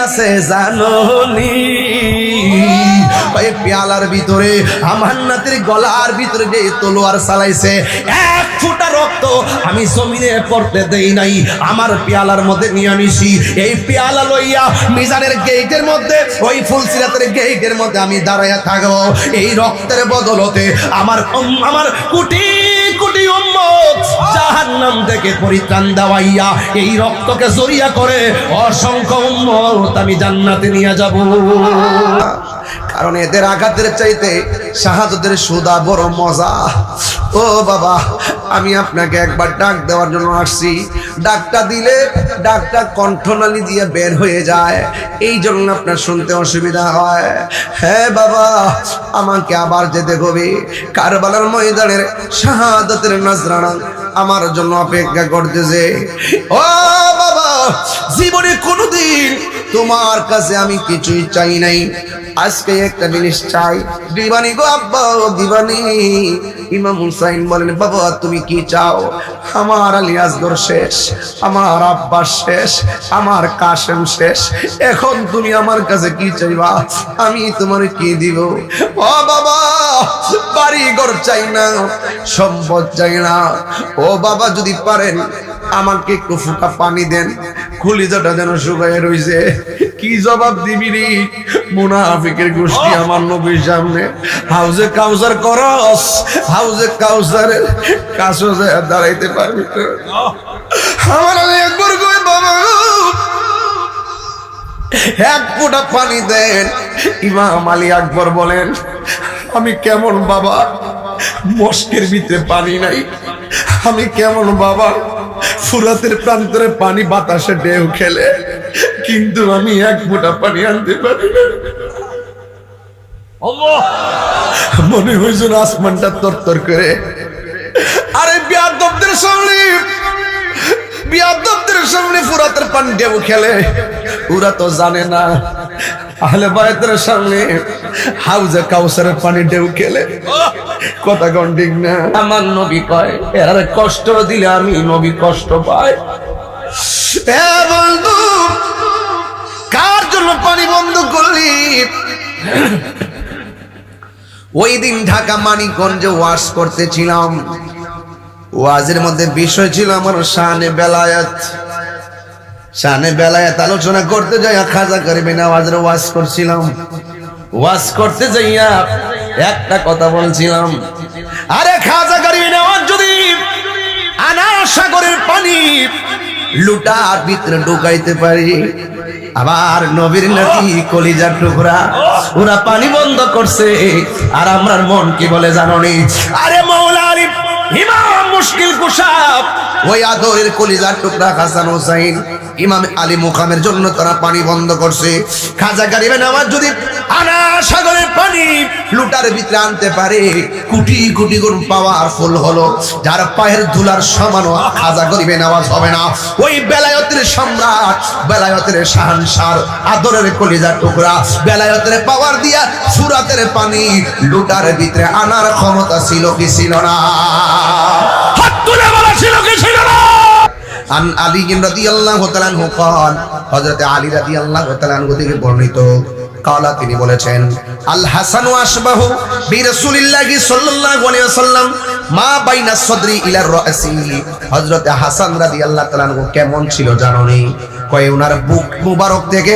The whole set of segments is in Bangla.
আছে জানোনি? ওই পেয়ালার ভিতরে আমার নাতির গলার ভিতরে যে তলোয়ার চালাইছে, এক ফোঁটা রক্ত আমি জমিনে পড়তে দেই নাই, আমার পেয়ালার মধ্যে নিয়ে আনিছি। এই পেয়ালা লইয়া মিজানের গেটের মধ্যে, ওই ফুলসিরাতের গেটের মধ্যে আমি দাঁড়াইয়া থাকবো। এই রক্তের বদলতে আমার কোটি কোটি উম্মত জাহান্নাম থেকে পরিত্রাণ দেওয়াইয়া এই রক্তকে জড়িয়া করে অসংখ্য উম্মত আমি জান্নাতে নিয়ে যাব। কারণ এদের আঘাতের চাইতে শাহাদাতের সুদা বড় মজা। ও বাবা, আমি আপনাকে একবার ডাক দেওয়ার জন্য আসছি। ডাকটা দিলে ডাকটা কণ্ঠনালী দিয়ে বের হয়ে যায়, এই জন্য আপনার শুনতে অসুবিধা হয়। হ্যাঁ বাবা, আমাকে আবার যেতে হবে। কারবালার ময়দানের শাহাদাতের নজরানা আমার জন্য অপেক্ষা করতেছে। ও বাবা, জীবনে কোনোদিন তোমার কাছে আমি কিছুই চাই নাই, আজকে একটা জিনিস চাই। দিবানি গো আব্বা, দিবানি। ইমাম হুসাইন বলেন, বাবা তুমি কি চাও? আমার আলী আসগর শেষ, আমার আব্বাস শেষ, আমার কাশেম শেষ, এখন তুমি আমার কাছে কি চাইবা? আমি তোমার কি দিব? ও বাবা, বাড়ি ঘর চাই না, সম্পদ চাই না। ও বাবা, যদি পারেন আমাকে একটু ফুটা পানি দেন, কলিজাটা যেন শুকায় রইছে। কি জবাব দিবি রে? মুনাফিকের গোষ্ঠী আমার নবীর সামনে হাউজে কাউসার করস, হাউজে কাউসারের কাছে দাঁড়াইতে পারবি তো? আমার একবার কই বাবা, এক ফোঁটা পানি দেন। ইমাম আলী আকবর বলেন, আমি কেমন বাবা, মস্কের ভিতরে পানি নাই, আমি কেমন বাবা, ফুরাতের প্রান্তরে পানি বাতাসে ঢেউ খেলে, কিন্তু আমি এক ফোঁটা পানি আনতে পারি না। মনে হয়েছিল আসমানটা তরতর করে। আরে বিয়াদবদের সামনে, বিয়াদবদের সামনে ফুরাতের পানি ঢেউ খেলে, ওরা তো জানে না আহলে বায়তের সামনে হাউজে কাউসারের পানি ঢেউ খেলে। কথা কোন ঠিক না? আমার নবী কয়, এর কষ্ট দিলে আমি নবী কষ্ট পাই। এ বন্ধু, কার জন্য পানি বন্ধ করলি? ওই দিন ঢাকা মানিকগঞ্জে ওয়াজ করতেছিলাম, ওয়াজের মধ্যে বিষয় ছিল আমার শানে বেলায়েত। শানে বেলায়েত আলোচনা করতে যাইয়া খাজা করিবে না ওয়াজের ওয়াজ করছিলাম। ওয়াজ করতে যাইয়া একটা কথা বলছিলাম, আরে খাজা করিবে না যদি আনার সাগরের পানি লুটার ভিতরে ঢুকাইতে পারি, আবার নবীর নাতি কলিজার টুকরা ওরা পানি বন্ধ করছে, আর আমরার মন কি বলে জানোনি? আরে মাওলা আলী ইমাম মুশকিল কুশাব, ওই আদরের কলিজার টুকরা হাসান হোসাইন ইমাম আলী মুকামের জন্য তারা পানি বন্ধ করছে। খাজা গরিবে নামাজ যদি আনা সাগরের পানি লুটার ভিতরে আনতে পারে, কোটি কোটি গুণ পাওয়ারফুল হলো, যার পায়ের ধুলার সমান খাজা গরিবে নামাজ হবে না। ওই বেলায়েতের সম্রাট, বেলায়েতের শাহানশাহ, আদরের কলিজার টুকরা, বেলায়েতের পাওয়ার দিয়া ফুরাতের পানি লুটার ভিতরে আনার ক্ষমতা ছিল কি ছিল না? হাত তুলে বলা ছিল কি ছিল না? আন আলী রাদিয়াল্লাহু তাআলা আনহু قال, হযরত আলী রাদিয়াল্লাহু তাআলা আনহু থেকে বর্ণিত, কালা তিনি বলেছেন, আল হাসান আশবাহু বিরাসূলিল্লাহি সাল্লাল্লাহু আলাইহি ওয়াসাল্লাম মা বাইনা সদরি ইলা রাসি। হযরত হাসান রাদিয়াল্লাহু তাআলা আনহু কেমন ছিল জানোনি? কয় ওনার বুক মুবারক থেকে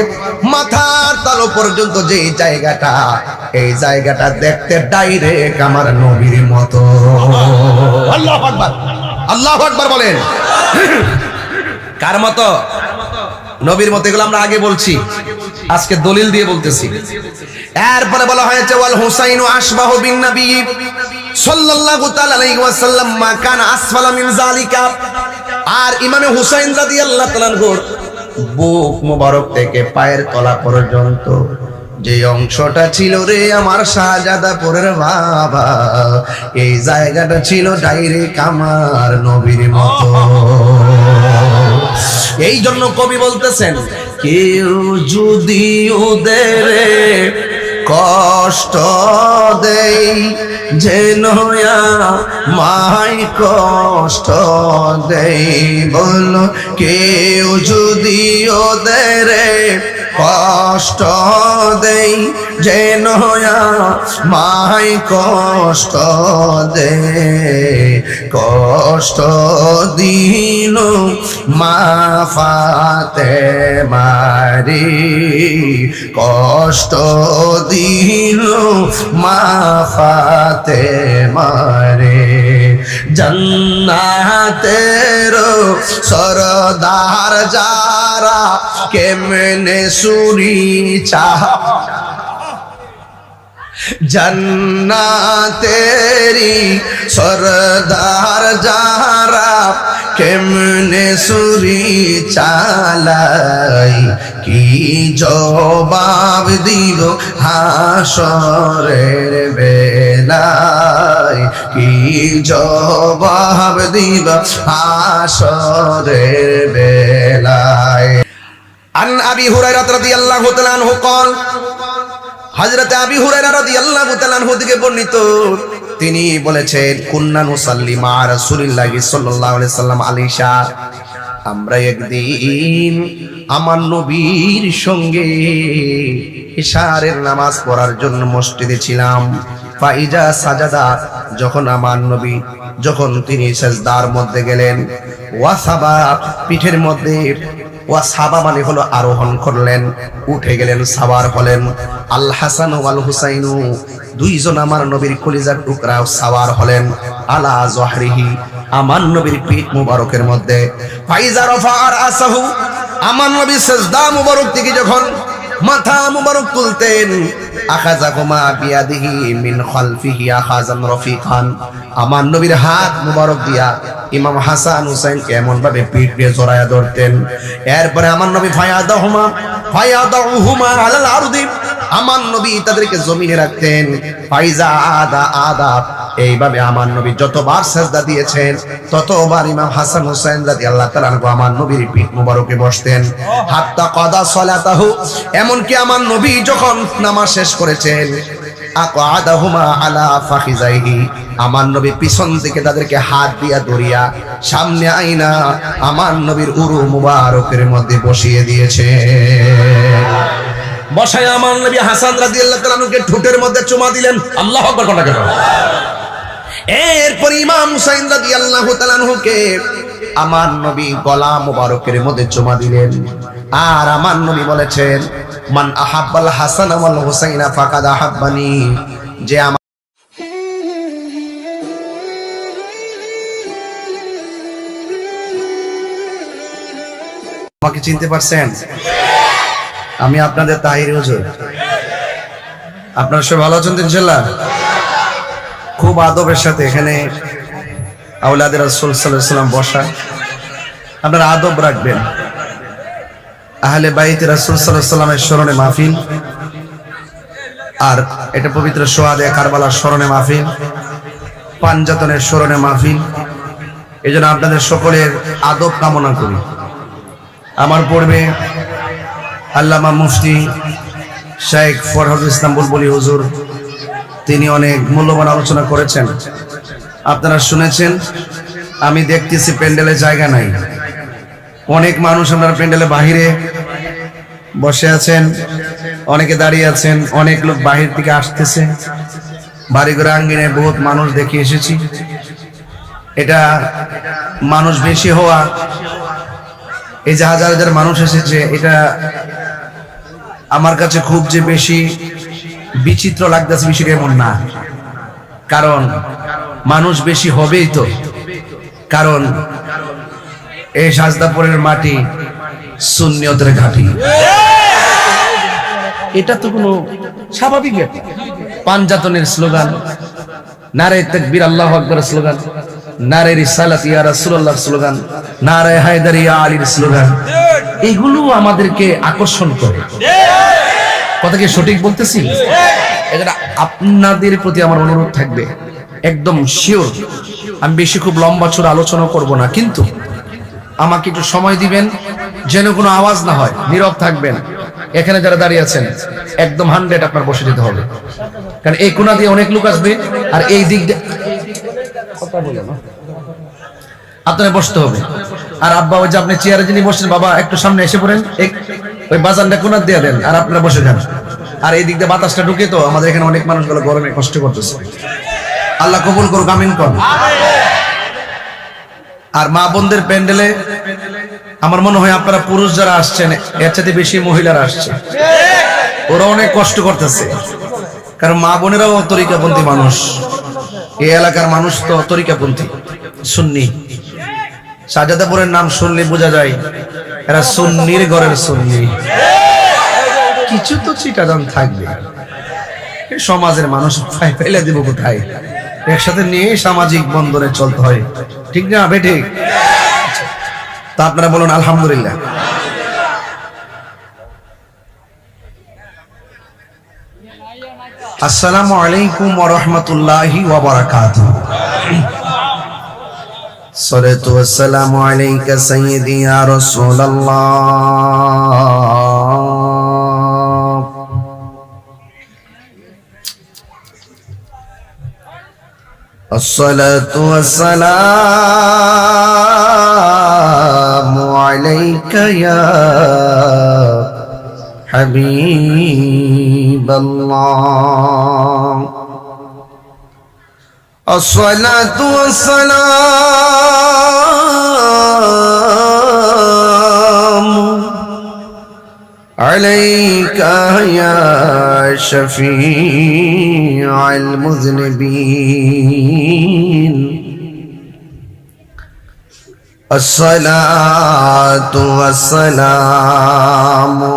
মাথার তালু পর্যন্ত যে জায়গাটা, এই জায়গাটা দেখতে ডাইরেক্ট আমার নবীর মতো। আল্লাহু আকবার, আল্লাহু আকবার বলেন। কার মতো? নবীর মতো। এগুলো আমরা আগে বলছি, আজকে দলিল দিয়ে বলতেছি। এরপরে বলা হয়েছে ওয়াল হুসাইনু আশবাহু বিন নবী সাল্লাল্লাহু তাআলা আলাইহি ওয়াসাল্লাম মা কানা আসফালা মিন যালিকা। আর ইমামে হুসাইন রাদিয়াল্লাহু তাআলা আনহুর বুক মুবারক থেকে পায়ের তলা পর্যন্ত যে অংশটা ছিল রে আমার শাহজাদাপুরের বাবা, এই জায়গাটা ছিল ডাইরেক্ট আমার নবীর মতো। এই জন্য কবি বলতেছেন, কেউ যদি ওদের কষ্ট দেই যেন মাই কষ্ট দেই। বলো কেউ যদি ওদের কষ্ট দেই যেন মাই কষ্ট দে কষ্ট দিল মা ফাতেমারে কষ্ট দিল মা ফাতেমারে জান্নাতের সরদার যারা কেমনে সুরি চাহ জান্নাতেরি সরদার যারা কেমনে সুরি চালাই কি জবাব দিব হাসরের বেলায় কি জবাব দিব হাসরের বেলায় আন আবি হুরায়রা রাদিয়াল্লাহু তাআলা আনহু قال হযরত আবী হুরায়রা রাদিয়াল্লাহু তাআলা আনহু থেকে বর্ণিত তিনি বলেছেন কুন্না নুসাল্লি মা রাসূলিল্লাহি সাল্লাল্লাহু আলাইহি সাল্লাম আল-ইশা আমরা একদিন আমার নবীর সঙ্গে ইশারের নামাজ পড়ার জন্য মসজিদে ছিলাম ফাইজা সাজাদা যখন তিনি সিজদার মধ্যে গেলেন ওয়াসাবা পিঠের মধ্যে ওয়াসাবা মানে হলো আরোহণ করলেন উঠে গেলেন সাওয়ার হলেন আল হাসান ওয়াল হুসাইনু দুইজন আমার নবীর কলিজার টুকরা সাওয়ার হলেন আলা জহরিহি আমার নবীর পিঠ মুবারকের মধ্যে ফাইজা রাফা'আর আসাহু আমার নবী সিজদা মুবারক থেকে যখন মাথা মুবারক তুলতেন আখাযাকুমা বিয়াদিহি মিন খালফিহি আখাযান রফিকান আমার নবীর হাত মুবারক দিয়া ইমাম হাসান হুসাইন এমন ভাবে পিঠ দিয়ে জড়ায়া ধরতেন এরপরে আমার নবী ফায়াদাহুমা আলাল আরদি আমার নবী তাদেরকে জমিনে রাখতেন ফাইজা আদা এইভাবে আমার নবী যতবার সিজদা দিয়েছেন ততবার ইমাম হাসান হুসাইন রাদিয়াল্লাহু তাআলা আনহু আমার নবীর পিঠ মুবারকে বসতেন হাত্তা কাদা সালাতাহু এমন কি আমার নবী যখন নামাজ শেষ করেছেন আকাদাহুমা আলা ফাখিজাইহি আমার নবী পিছন থেকে তাদেরকে হাত দিয়া ধরিয়া সামনে আইনা আমার নবীর উরু মুবারকের মধ্যে বসিয়ে দিয়েছে বসায় আমার নবী হাসান রাদিয়াল্লাহু তাআলা আনহুকে ঠোঁটের মধ্যে চুমা দিলেন আল্লাহু আকবার কোনটা কেন এরপর ইমাম হুসাইন রাদিয়াল্লাহু তাআলা আনহুকে আমার নবী গলা মুবারকের মধ্যে চুমা দিলেন আর আমার নবী বলেছেন মান আহাব্বাল হাসান ওয়াল হুসাইনা ফাকাদ আহাব্বানি যে আমাকে চিনতে পারছেন আমি আপনাদের তাহির হুজুর আপনারা সবাই ভালো আছেন ইনশাআল্লাহ খুব আদবের সাথে এখানে আওলাদের রাসূল সাল্লাল্লাহু আলাইহি ওয়াসাল্লাম বসা আপনারা আদব রাখবেন আহলে বাইতে রাসূল সাল্লাল্লাহু আলাইহি ওয়াসাল্লামের স্মরণে মাহফিল আর এটা পবিত্র সোহাদে কারবালার স্মরণে মাহফিল পাঞ্জাতনের স্মরণে মাহফিল এজন্য আপনাদের সকলের আদব কামনা করি আমার পূর্বে আল্লামা মুফতি শেখ ফরহাদুল ইসলাম বুলবুলি হুজুর তিনি অনেক মূল্যবান আলোচনা করেছেন আপনারা শুনেছেন আমি দেখতেছি প্যান্ডেলে জায়গা নাই অনেক মানুষ আপনারা প্যান্ডেলে বাহিরে বসে আছেন অনেকে দাঁড়িয়ে আছেন অনেক লোক বাহির থেকে আসতেছে বাড়িঘর আঙ্গিনে বহুত মানুষ দেখে এসেছি এটা মানুষ বেশি হওয়া এই যে হাজার হাজার মানুষ এসেছে এটা আমার কাছে খুব যে বেশি বিচিত্র লাগতেছে বিষয়টা এমন না কারণ মানুষ বেশি হবেই তো কারণ এই সাজদাপুরের মাটি সুন্নিয়তের ঘাঁটি এটা তো কোনো স্বাভাবিক ব্যাপার পাঞ্জাতনের স্লোগান নারে তাকবীর আল্লাহু আকবার স্লোগান নারে রিসালাত ইয়া রাসূলুল্লাহ স্লোগান নারে হায়দার ইয়া আলীর স্লোগান এগুলো আমাদেরকে আকর্ষণ করে কথা কি সঠিক বলতেছি এটা আপনাদের প্রতি আমার অনুরোধ থাকবে একদম শিওর আমি বেশি খুব লম্বা চড়া আলোচনা করব না কিন্তু আমাকে একটু সময় দিবেন যেন কোনো আওয়াজ না হয় নীরব থাকবেন এখানে যারা দাঁড়িয়ে আছেন একদম 100 আপনার বসে যেতে হবে কারণ এই কোণা দিয়ে অনেক লোক আসবে আর এই দিক দিয়ে কথা বলে না আপনার বসতে হবে আর আব্বা ওই যে আপনি চেয়ারে যিনি বসছেন বাবা একটু সামনে এসে পড়েন ওই বাজানটা কোনার দিয়ে দেন আর আপনারা বসে যান। আর এই দিক দিয়ে বাতাসটা ঢুকে তো আমাদের এখানে অনেক মানুষগুলো গরমে কষ্ট করতেছে। আল্লাহ কবুল করুক, আমিন কোন। আর মা বোনদের প্যান্ডেলে আমার মনে হয় আপনারা পুরুষ যারা আসছেন এর চাইতে বেশি মহিলারা আসছে, ওরা অনেক কষ্ট করতেছে। কারণ মা বোনেরাও তরিকাপন্থী মানুষ, এই এলাকার মানুষ তো তরিকাপন্থী সুন্নি। শাহজাদাপুরের নাম শুনলে বোঝা যায় এরা সুন্নির ঘরের সুন্নি। কিছু তো চিটাদান থাকবে, সমাজের মানুষ ফেলে দিব কোথায়, একসাথে নিয়ে সামাজিক বন্ধনে চলতে হয়, ঠিক না বেঠিক? তা আপনারা বলুন আলহামদুলিল্লাহ। আসসালামু আলাইকুম ওয়া রাহমাতুল্লাহি ওয়া বারাকাতুহু। সালাতু ওয়াসসালামু আলাইকা সাইয়্যিদি ইয়া রাসূলুল্লাহ। আসসালাতু ওয়াসসালামু আলাইকা ইয়া হাবিবাল্লাহ। আসসালাতু ওয়াসসালামু আলাইকা ইয়া শাফীআল মুযনিবিন। আসসালাতু ওয়াসসালামু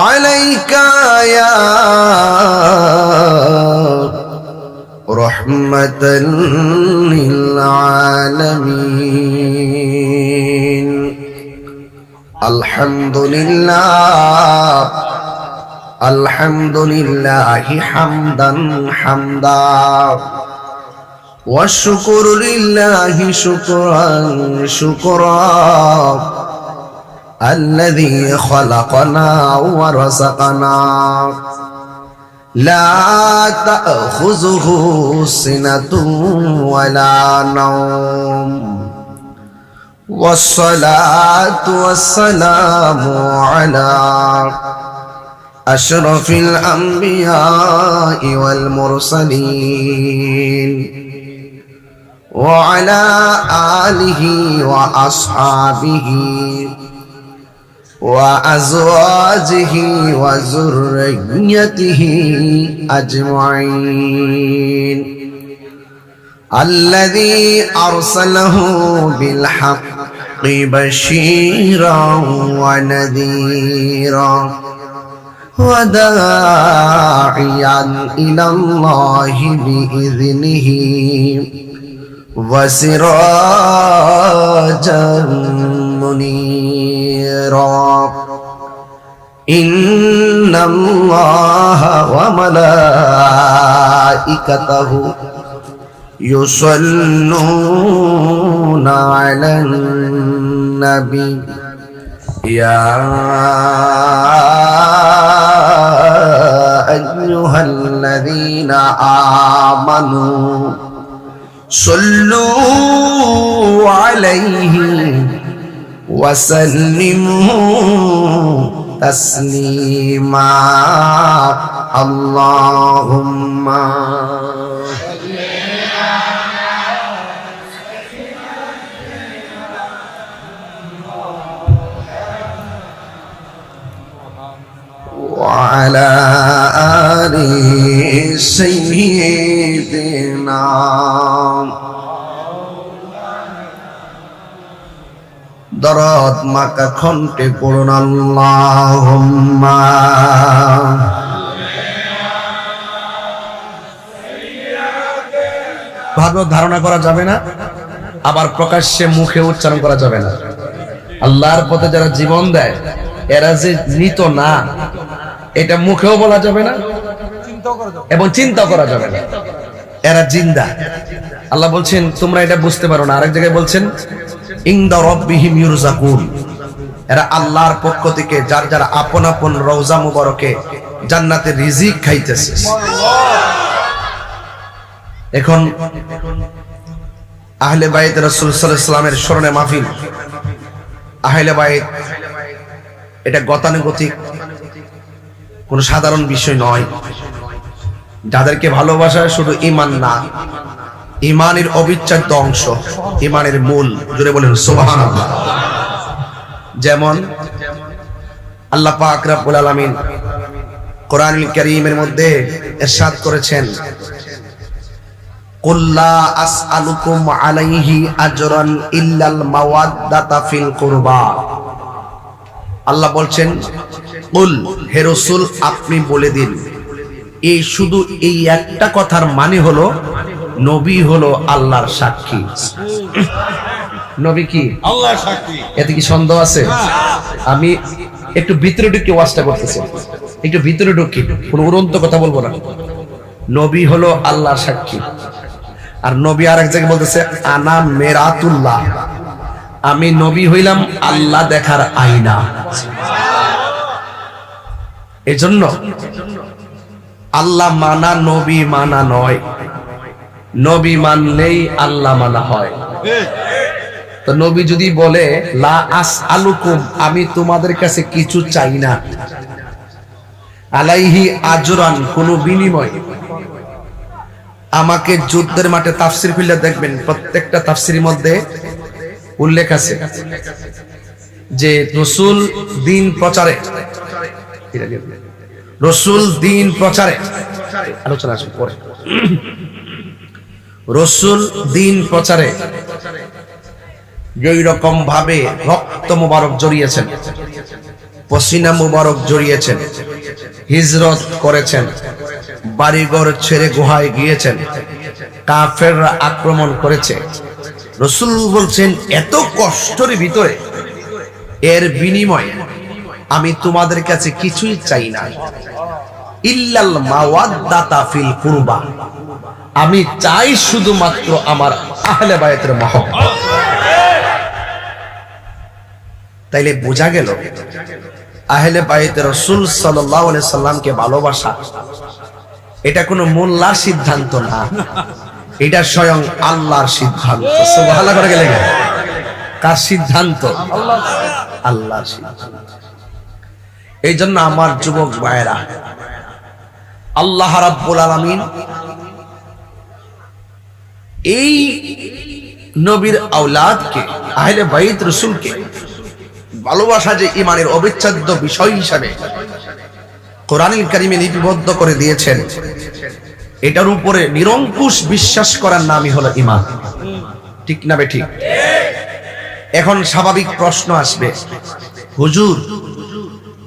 আলাইকা ইয়া রাহমাতাল লিল আলামিন। আলহামদুলিল্লাহ আলহামদুলিল্লাহি হামদান হামদা ওয়া শুকরু লিল্লাহি শুকরান শুকরা আল্লাযী খালাকানা ওয়া রাযাকানা লা তা'খুযুহু সিনাতুন ওয়া লা নাওম। ওয়াসসালাতু ওয়াসসালামু আলা আশরাফিল আমবিয়াই ওয়াল মুরসালিন ওয়া আলা আলিহি ওয়া আসহাবিহি ওয়া আজওয়াজিহি ওয়া যুররিয়্যাতিহি আজমাইন। আল্লাযী আরসালাহু বিল হাক্কি বাশীরান ওয়া নাযীরা ওয়া দাঈয়ান ইলাল্লাহি বিইযনিহি ওয়া সিরাজান মুনীরা। ইন্নাল্লাহা ওয়া মালাইকাতাহু يصلون على النبي يا أيها الذين آمنوا صلوا عليه وسلموا تسليما. اللهم وعلى آل سيدنا দরদ মাকা খন্টে পড়ুন আল্লাহুম্মা। ভাবে ধারণা করা যাবে না, আবার প্রকাশ্যে মুখে উচ্চারণ করা যাবে না। আল্লাহর পথে যারা জীবন দেয় এরা যে মৃত না এটা মুখেও বলা যাবে না এবং চিন্তা করা যাবে না, এরা জিন্দা। আল্লাহ বলছেন তোমরা এটা বুঝতে পারো না। আরেক জায়গায় বলছেন ইনদা রাব্বিহিম ইউরযাকুন, এরা আল্লাহর পক্ষ থেকে যার যার আপন আপন রওজা মুবারকে জান্নাতের রিজিক খাইতেছে। এখন আহলে বাইত রাসূল সাল্লাল্লাহু আলাইহি ওয়াসাল্লামের স্মরণে মাহফিল, আহলে বাইত এটা গতানুগতিক কোন সাধারণ বিষয় নয়। যাদেরকে ভালোবাসা শুধু ঈমান না, ঈমানের অবিচ্ছেদ্য অংশ, ঈমানের মূল। জোরে বলেন সুবহানাল্লাহ। যেমন আল্লাহ পাক রব্বুল আলামিন কোরআনুল কারীমের মধ্যে ইরশাদ করেছেন, কুল লা আসআলুকুম আলাইহি আজরান ইল্লাল মাওয়াদ্দাতা ফিল কুরবা। আল্লাহ বলছেন, কুল, হে রাসূল আপনি বলে দিন, এই শুধু এই একটা কথার মানে হলো নবী হলো আল্লাহর সাক্ষী। নবী কি আল্লাহর সাক্ষী? এতে কি সন্দেহ আছে? আমি একটু ভিতরে ঢুকে ওয়াজটা করতেছি, একটু ভিতরে ঢুকি, কোনো উড়ন্ত কথা বলবো না। নবী হলো আল্লাহর সাক্ষী। আর নবী আরেক জায়গায় বলতেছে, আনা মেরাতুল্লাহ, আমি নবী হইলাম আল্লাহ দেখার আয়না। এজন্য আল্লাহ মানা নবী মানা নয়, নবী মানলেই আল্লাহ মানা হয়। তো নবী যদি বলে লা আসআলুকুম, আমি তোমাদের কাছে কিছু চাই না, আলাইহি আজরান, কোনো বিনিময়। আমাকে যুদ্ধের মাঠে তাফসীর খুলে দেখবেন, প্রত্যেকটা তাফসীরের মধ্যে উল্লেখ আছে যে রাসূল দ্বীন প্রচারে, রাসূল দ্বীন প্রচারে, আলোচনা আসবে পরে, রাসূল দ্বীন প্রচারে যেই রকম ভাবে রক্ত মুবারক জড়িয়েছেন, পসিনা মুবারক জড়িয়েছেন, হিজরত করেছেন, বাড়িঘর ছেড়ে গুহায় গিয়েছেন, কাফেররা আক্রমণ করেছে, রাসূল বলছেন এত কষ্টের ভিতরে এর বিনিময়ে আমি তোমাদের কাছে কিছুই চাই না, ইল্লাল মাওয়াদ্দাতা ফিল কুরবা, আমি চাই শুধুমাত্র আমার আহলে বায়তের মহব্বত। তাইলে বোঝা গেল আহলে বায়তে রাসূল সাল্লাল্লাহু আলাইহি সাল্লামকে ভালোবাসা এটা কোনো মোল্লার সিদ্ধান্ত না, এটা স্বয়ং আল্লাহর সিদ্ধান্ত। সুবহানাল্লাহ করে গেলে কার সিদ্ধান্ত? আল্লাহর সিদ্ধান্ত। এই জন্য আমার যুবক ভাইরা, আল্লাহ রাব্বুল আলামিন এই নবীর আওলাদকে, আহলে বাইত রাসূলকে ভালোবাসা যে ঈমানের অবিচ্ছেদ্য বিষয় হিসাবে কোরআনুল কারীমে লিপিবদ্ধ করে দিয়েছেন, এটার উপরে নিরঙ্কুশ বিশ্বাস করার নামই হলো ঈমান। ঠিক না বেঠিক? এখন স্বাভাবিক প্রশ্ন আসবে, হুজুর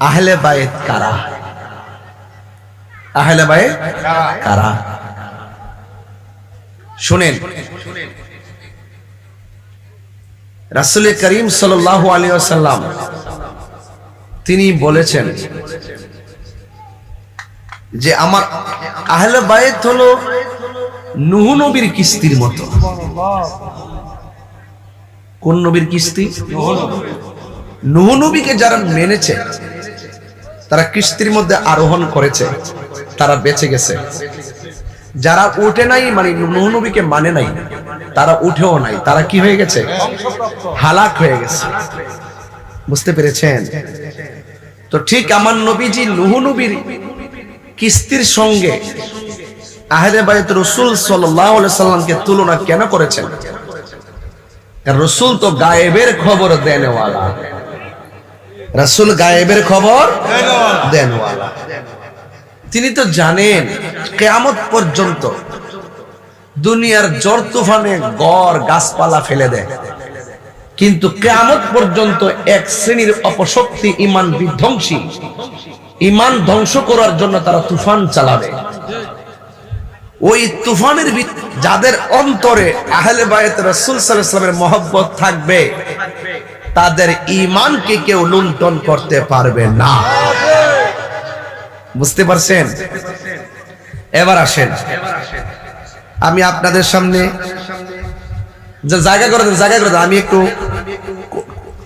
আহলে বায়েত কারা? আহলে বায়েত কারা? শুনেন, রাসূল করিম সাল্লাল্লাহু আলাইহি ওয়াসাল্লাম তিনি বলেছেন যে আমার আহলে বায়েত হলো নূহ নবীর কিস্তির মতো। কোন নবীর কিস্তি? নূহ নবীকে যারা মেনেছে, তারা কিস্তির মধ্যে আরোহণ করেছে, তারা বেঁচে গেছে। যারা উঠে নাই, মানে নূহ নবীকে মানে নাই, তারা উঠেও নাই, তারা কি হয়ে গেছে? হালাক হয়ে গেছে। বুঝতে পেরেছেন? তো ঠিক আমার নবীজি নূহ নবীর কিস্তির সঙ্গে আহলে বায়ত রাসূল সাল্লাল্লাহু আলাইহি সাল্লামকে তুলনা কেন করেছেন? কারণ রাসূল তো গায়েবের খবর দেনওয়ালা, রাসূল গায়েবের খবর দেনওয়ালা। তিনি তো জানেন কিয়ামত পর্যন্ত দুনিয়ার ঝড় তুফানে ঘর গাছপালা ফেলে দেয়, কিন্তু কিয়ামত পর্যন্ত এক শ্রেণীর অপশক্তি ঈমান বিধ্বংসী, ঈমান ধ্বংস করার জন্য তারা তুফান চালাবে। ওই তুফানের যাদের অন্তরে আহলে বায়ত রাসূল সাল্লাল্লাহু আলাইহি ওয়াসাল্লামের মহব্বত থাকবে, তাদের ঈমানকে কেউ লুণ্ঠন করতে পারবে না। বুঝতে পারছেন? এবার আসেন, আমি আপনাদের সামনে জায়গা করে দেন, জায়গা করে দেন, আমি একটু,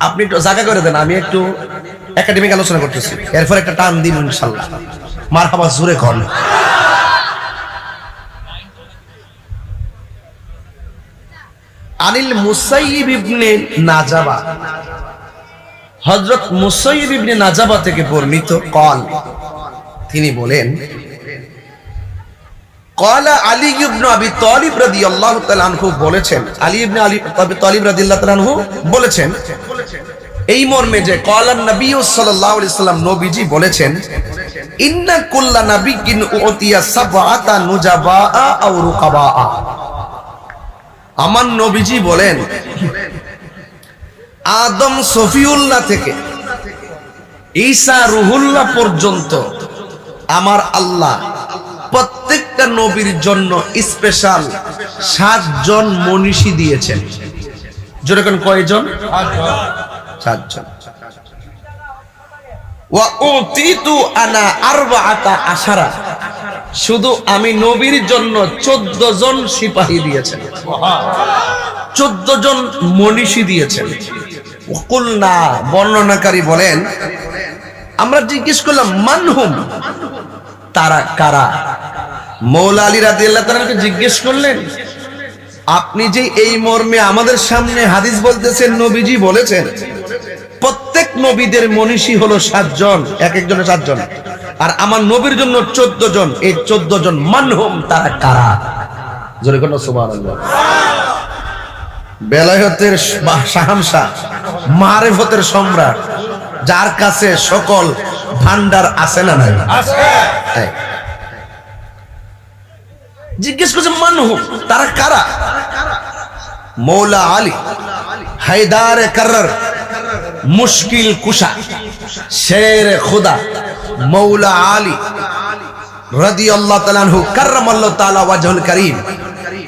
আপনি একটু জায়গা করে দেন, আমি একটু একাডেমিক আলোচনা করতেছি, এরপর একটা টান দিন ইনশাআল্লাহ। মারহাবা, জোরে কর। আনিল মুসাইয়িব ইবনে নাজাবা, হযরত মুসাইয়িব ইবনে নাজাবা থেকে বর্ণিত قال তিনি বলেন قال আলী ইবনে আবি তালিব রাদিয়াল্লাহু তাআলা আনহু বলেছেন, আলী ইবনে আবি তালিব রাদিয়াল্লাহু তাআলা আনহু বলেছেন এই মর্মে যে ক্বালান নবী সাল্লাল্লাহু আলাইহি সাল্লাম, নবীজি বলেছেন, ইন্না কুল্লা নাবিয়্যিন উতিয়া সাবআতা নুজাবা আও রুকাবা। আমার নবীজি বলেন আদম সফিউল্লাহ থেকে ঈসা রুহুল্লাহ পর্যন্ত আমার আল্লাহ প্রত্যেকটা নবীর জন্য স্পেশাল 7 জন মনীষী দিয়েছেন। যেরকম কয়জন? 7 জন। ওয়া উতিতু আনা আরবাআতা আশারা, শুধু আমি নবীর জন্য 14 জন সিপাহী দিয়েছেন, 14 জন মনীষী দিয়েছেন। কুলনা, বর্ণনাকারী বলেন, আমরা জিজ্ঞেস করলাম মানহুম, তারা কারা? মৌলা আলী রাদিয়াল্লাহু তাআলাকে জিজ্ঞেস করলেন, আপনি যে এই মর্মে আমাদের সামনে হাদিস বলতেছেন, নবীজি বলেছেন প্রত্যেক নবীদের মনীষী হলো 7 জন, এক একজনের 7 জন, আর আমার নবীর জন্য 14 জন। এই 14 জন মানহুম, তারা কারা? জোরে কোন সুবহানাল্লাহ। বেলায়েতের শাহানশাহ, মারিফতের সম্রাট, যার কাছে সকল ভান্ডার আছে না নাই? আছে। জিজ্ঞেস করছে মানহুম, তারা কারা? মৌলা আলী হায়দার কারর, মুশকিল কুশা, শের খুদা মৌলা আলী রাদিয়াল্লাহু তাআলা আনহু কাররামাল্লাহু তাআলা ওয়াজহুল কারীম,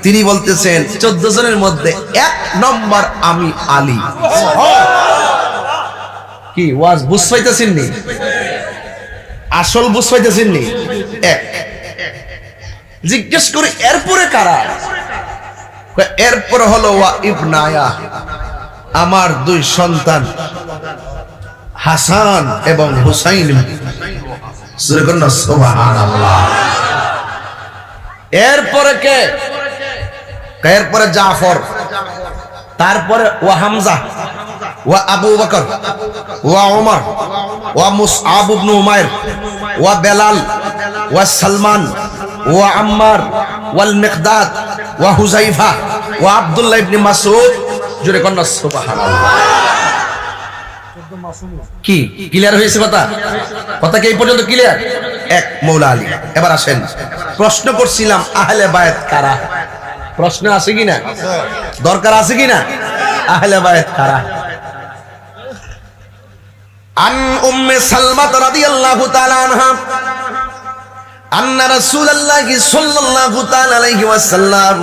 তিনি বলতেছেন 14 জনের মধ্যে 1 নম্বর আমি আলী। কি ওয়াজ বুঝ পাইতেছেন নি? আসল বুঝ পাইতেছেন নি? এক। জিজ্ঞেস করি এরপরে কারা? এরপরে হলো ওয়া ইবনায়া, আমার 2 সন্তান হাসান এবং হুসাইন। সুবহানাল্লাহ। এরপরে কে? এরপরে জাফর, তারপরে ওয়া হামজা, ওয়া আবু বকর, ওয়া ওমর, ওয়া মুসআব ইবনে উমাইর, ওয়া বেলাল, ওয়া সালমান, ওয়া আম্মার, ওয়াল মিকদাদ, ওয়া হুযাইফা, ওয়া আব্দুল্লাহ ইবনে মাসউদ। জোরে কন্না সুবহানাল্লাহ। কি ক্লিয়ার হয়েছে কথা? কথা কি এই পর্যন্ত ক্লিয়ার? এক, মৌলা আলী। এবার আসেন, প্রশ্ন করছিলাম আহলে বায়াত কারা? প্রশ্ন আছে কিনা? দরকার আছে কিনা? আহলে বায়াত কারা? আন উম্মে সালমা রাদিয়াল্লাহু তাআলা আনহা আন্না রাসূলুল্লাহি সাল্লাল্লাহু তাআলা আলাইহি ওয়াসাল্লাম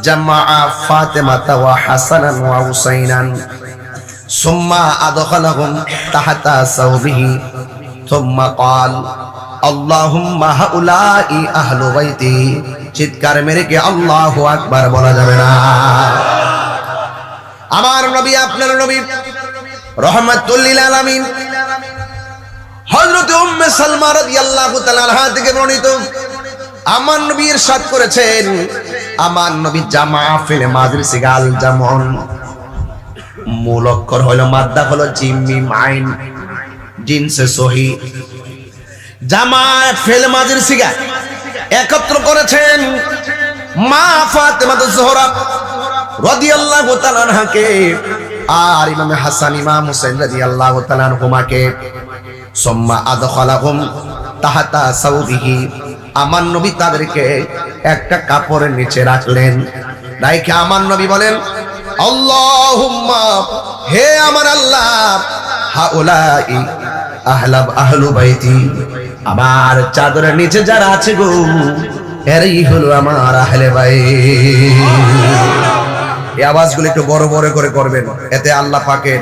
জামাআ ফাতিমাতা ওয়া হাসানান ওয়া হুসাইনান সুম্মা আদখালাহুম তাহতা সাওবিহি সুম্মা ক্বাল আল্লাহুম্মা হাউলাই আহলু বাইতি। চিৎকার মেরে কি আল্লাহু আকবার বলা যাবে না? আমার নবী, আপনার নবী রাহমাতুল লিল আলামিন হযরত উম্মে সালমা রাদিয়াল্লাহু তাআলা আনহা থেকে বর্ণিত, আমার নবী ইরশাদ করেছেন, আমার নবী জামা ফিল মাযির সিগাল জামউন, মূল অক্ষর হলো মাদ্দা হলো জিম মিম আইন, জিনসে সহি, জামা ফিল মাযির সিগা একত্র করেছেন মা ফাতেমা জোহরা রাদিয়াল্লাহু তাআলা আনহাকে আর ইমাম হাসান ইমাম হুসাইন রাদিয়াল্লাহু তাআলা আনহুমাকে। সুম্মা আদখালাহুম তাহতা সাউবিহি, আমার নবী তাদেরকে একটা কাপড়ের নিচে রাখলেন। রাইখে আমার নবী বলেন, আল্লাহুম্মা, হে আমার আল্লাহ, হাউলাই আহলু বাইতি, আমার চাদরের নিচে যারা আছে গো, এরাই হলো আমার আহলে বাইত। এই আওয়াজগুলো একটু বড় বড় করে করবেন, এতে আল্লাহ পাকের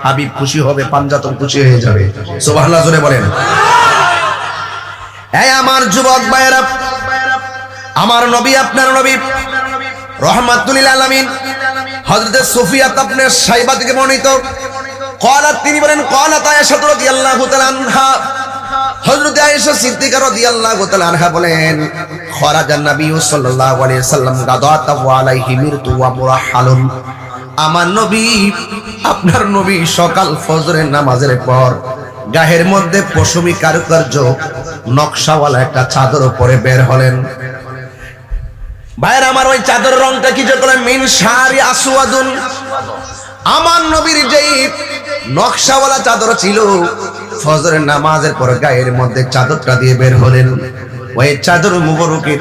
হাবিব খুশি হবে, পাঞ্জাতন খুশি হয়ে যাবে। সুবহানাল্লাহ জোরে বলেন। এই আমার যুবক ভাইয়েরা, আমার নবী, আপনার নবী রাহমাতুল লিল আলামিন হযরত সুফিয়া ইবনে সাইবা থেকে বর্ণিত, ক্বালাত, তিনি বলেন, ক্বালাত আয়েশা রাদিয়াল্লাহু তাআলা আনহা, হযরত আয়েশা সিদ্দিকা রাদিয়াল্লাহু তাআলা আনহা বলেন, খরাজান নবী সাল্লাল্লাহু আলাইহি ওয়াসাল্লাম গাদাতা ওয়া আলাইহি মিরতু ওয়া মুরাহহালুন, আমার নবী আপনার নবী সকাল ফজরের নামাজের পর গায়ের মধ্যে পশমি কারুকার্য নকশাওয়ালা একটা চাদর পরে বের হলেন। ভাইয়ের আমার, ওই চাদর রংটা কি যে বলে মিন শারি আসওয়াদুন। আমার নবীর যেই নকশাওয়ালা চাদর ছিল, ফজরের নামাজের পর গায়ের মধ্যে চাদরটা দিয়ে বের হলেন। ওই চাদর মুবারকের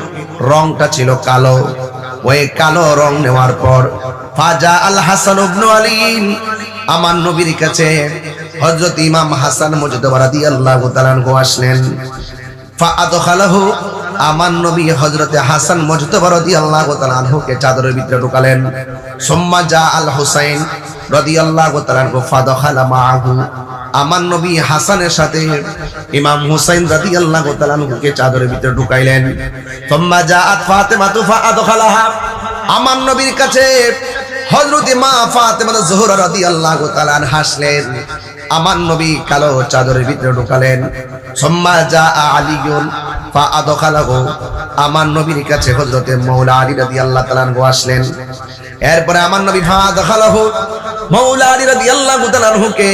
রংটা ছিল কালো। ওই কালো রং নেওয়ার পর ফাজা আল হাসান ইবনে আলী, আমার নবীর কাছে হযরত ইমাম হাসান মুজতবা রাদিয়াল্লাহু তাআলা আনহু আসলেন। ফাআদখালাহু, আমার নবী হযরতে হাসান মুজতবা রাদিয়াল্লাহু তাআলা আনহুকে চাদরের ভিতরে ঢুকালেন। সুম্মা জা আল হুসাইন রাদিয়াল্লাহু তাআলা আনহু ফাদখালা মাআহু, আমার নবী হাসানের সাথে ইমাম হুসাইন রাদিয়াল্লাহু তাআলা আনহুকে চাদরের ভিতরে ঢুকাইলেন। সুম্মা জাআত ফাতেমা ফাআদখালাহা, আমার নবীর কাছে হযরত মা ফাতেমা জোহরা রাদিয়াল্লাহু তাআলা আনহা আসলেন। আমার নবী কালো চাদরের ভিতরে ঢুকালেন। সুম্মা জাআ আলীউন ফাআদখালাহু, আমার নবীর কাছে হযরত মাওলা আলী রাদিয়াল্লাহু তাআলা আনহু আসলেন। এরপরে আমার নবী ফাআদখালাহু, মাওলা আলী রাদিয়াল্লাহু তাআলা আনহুকে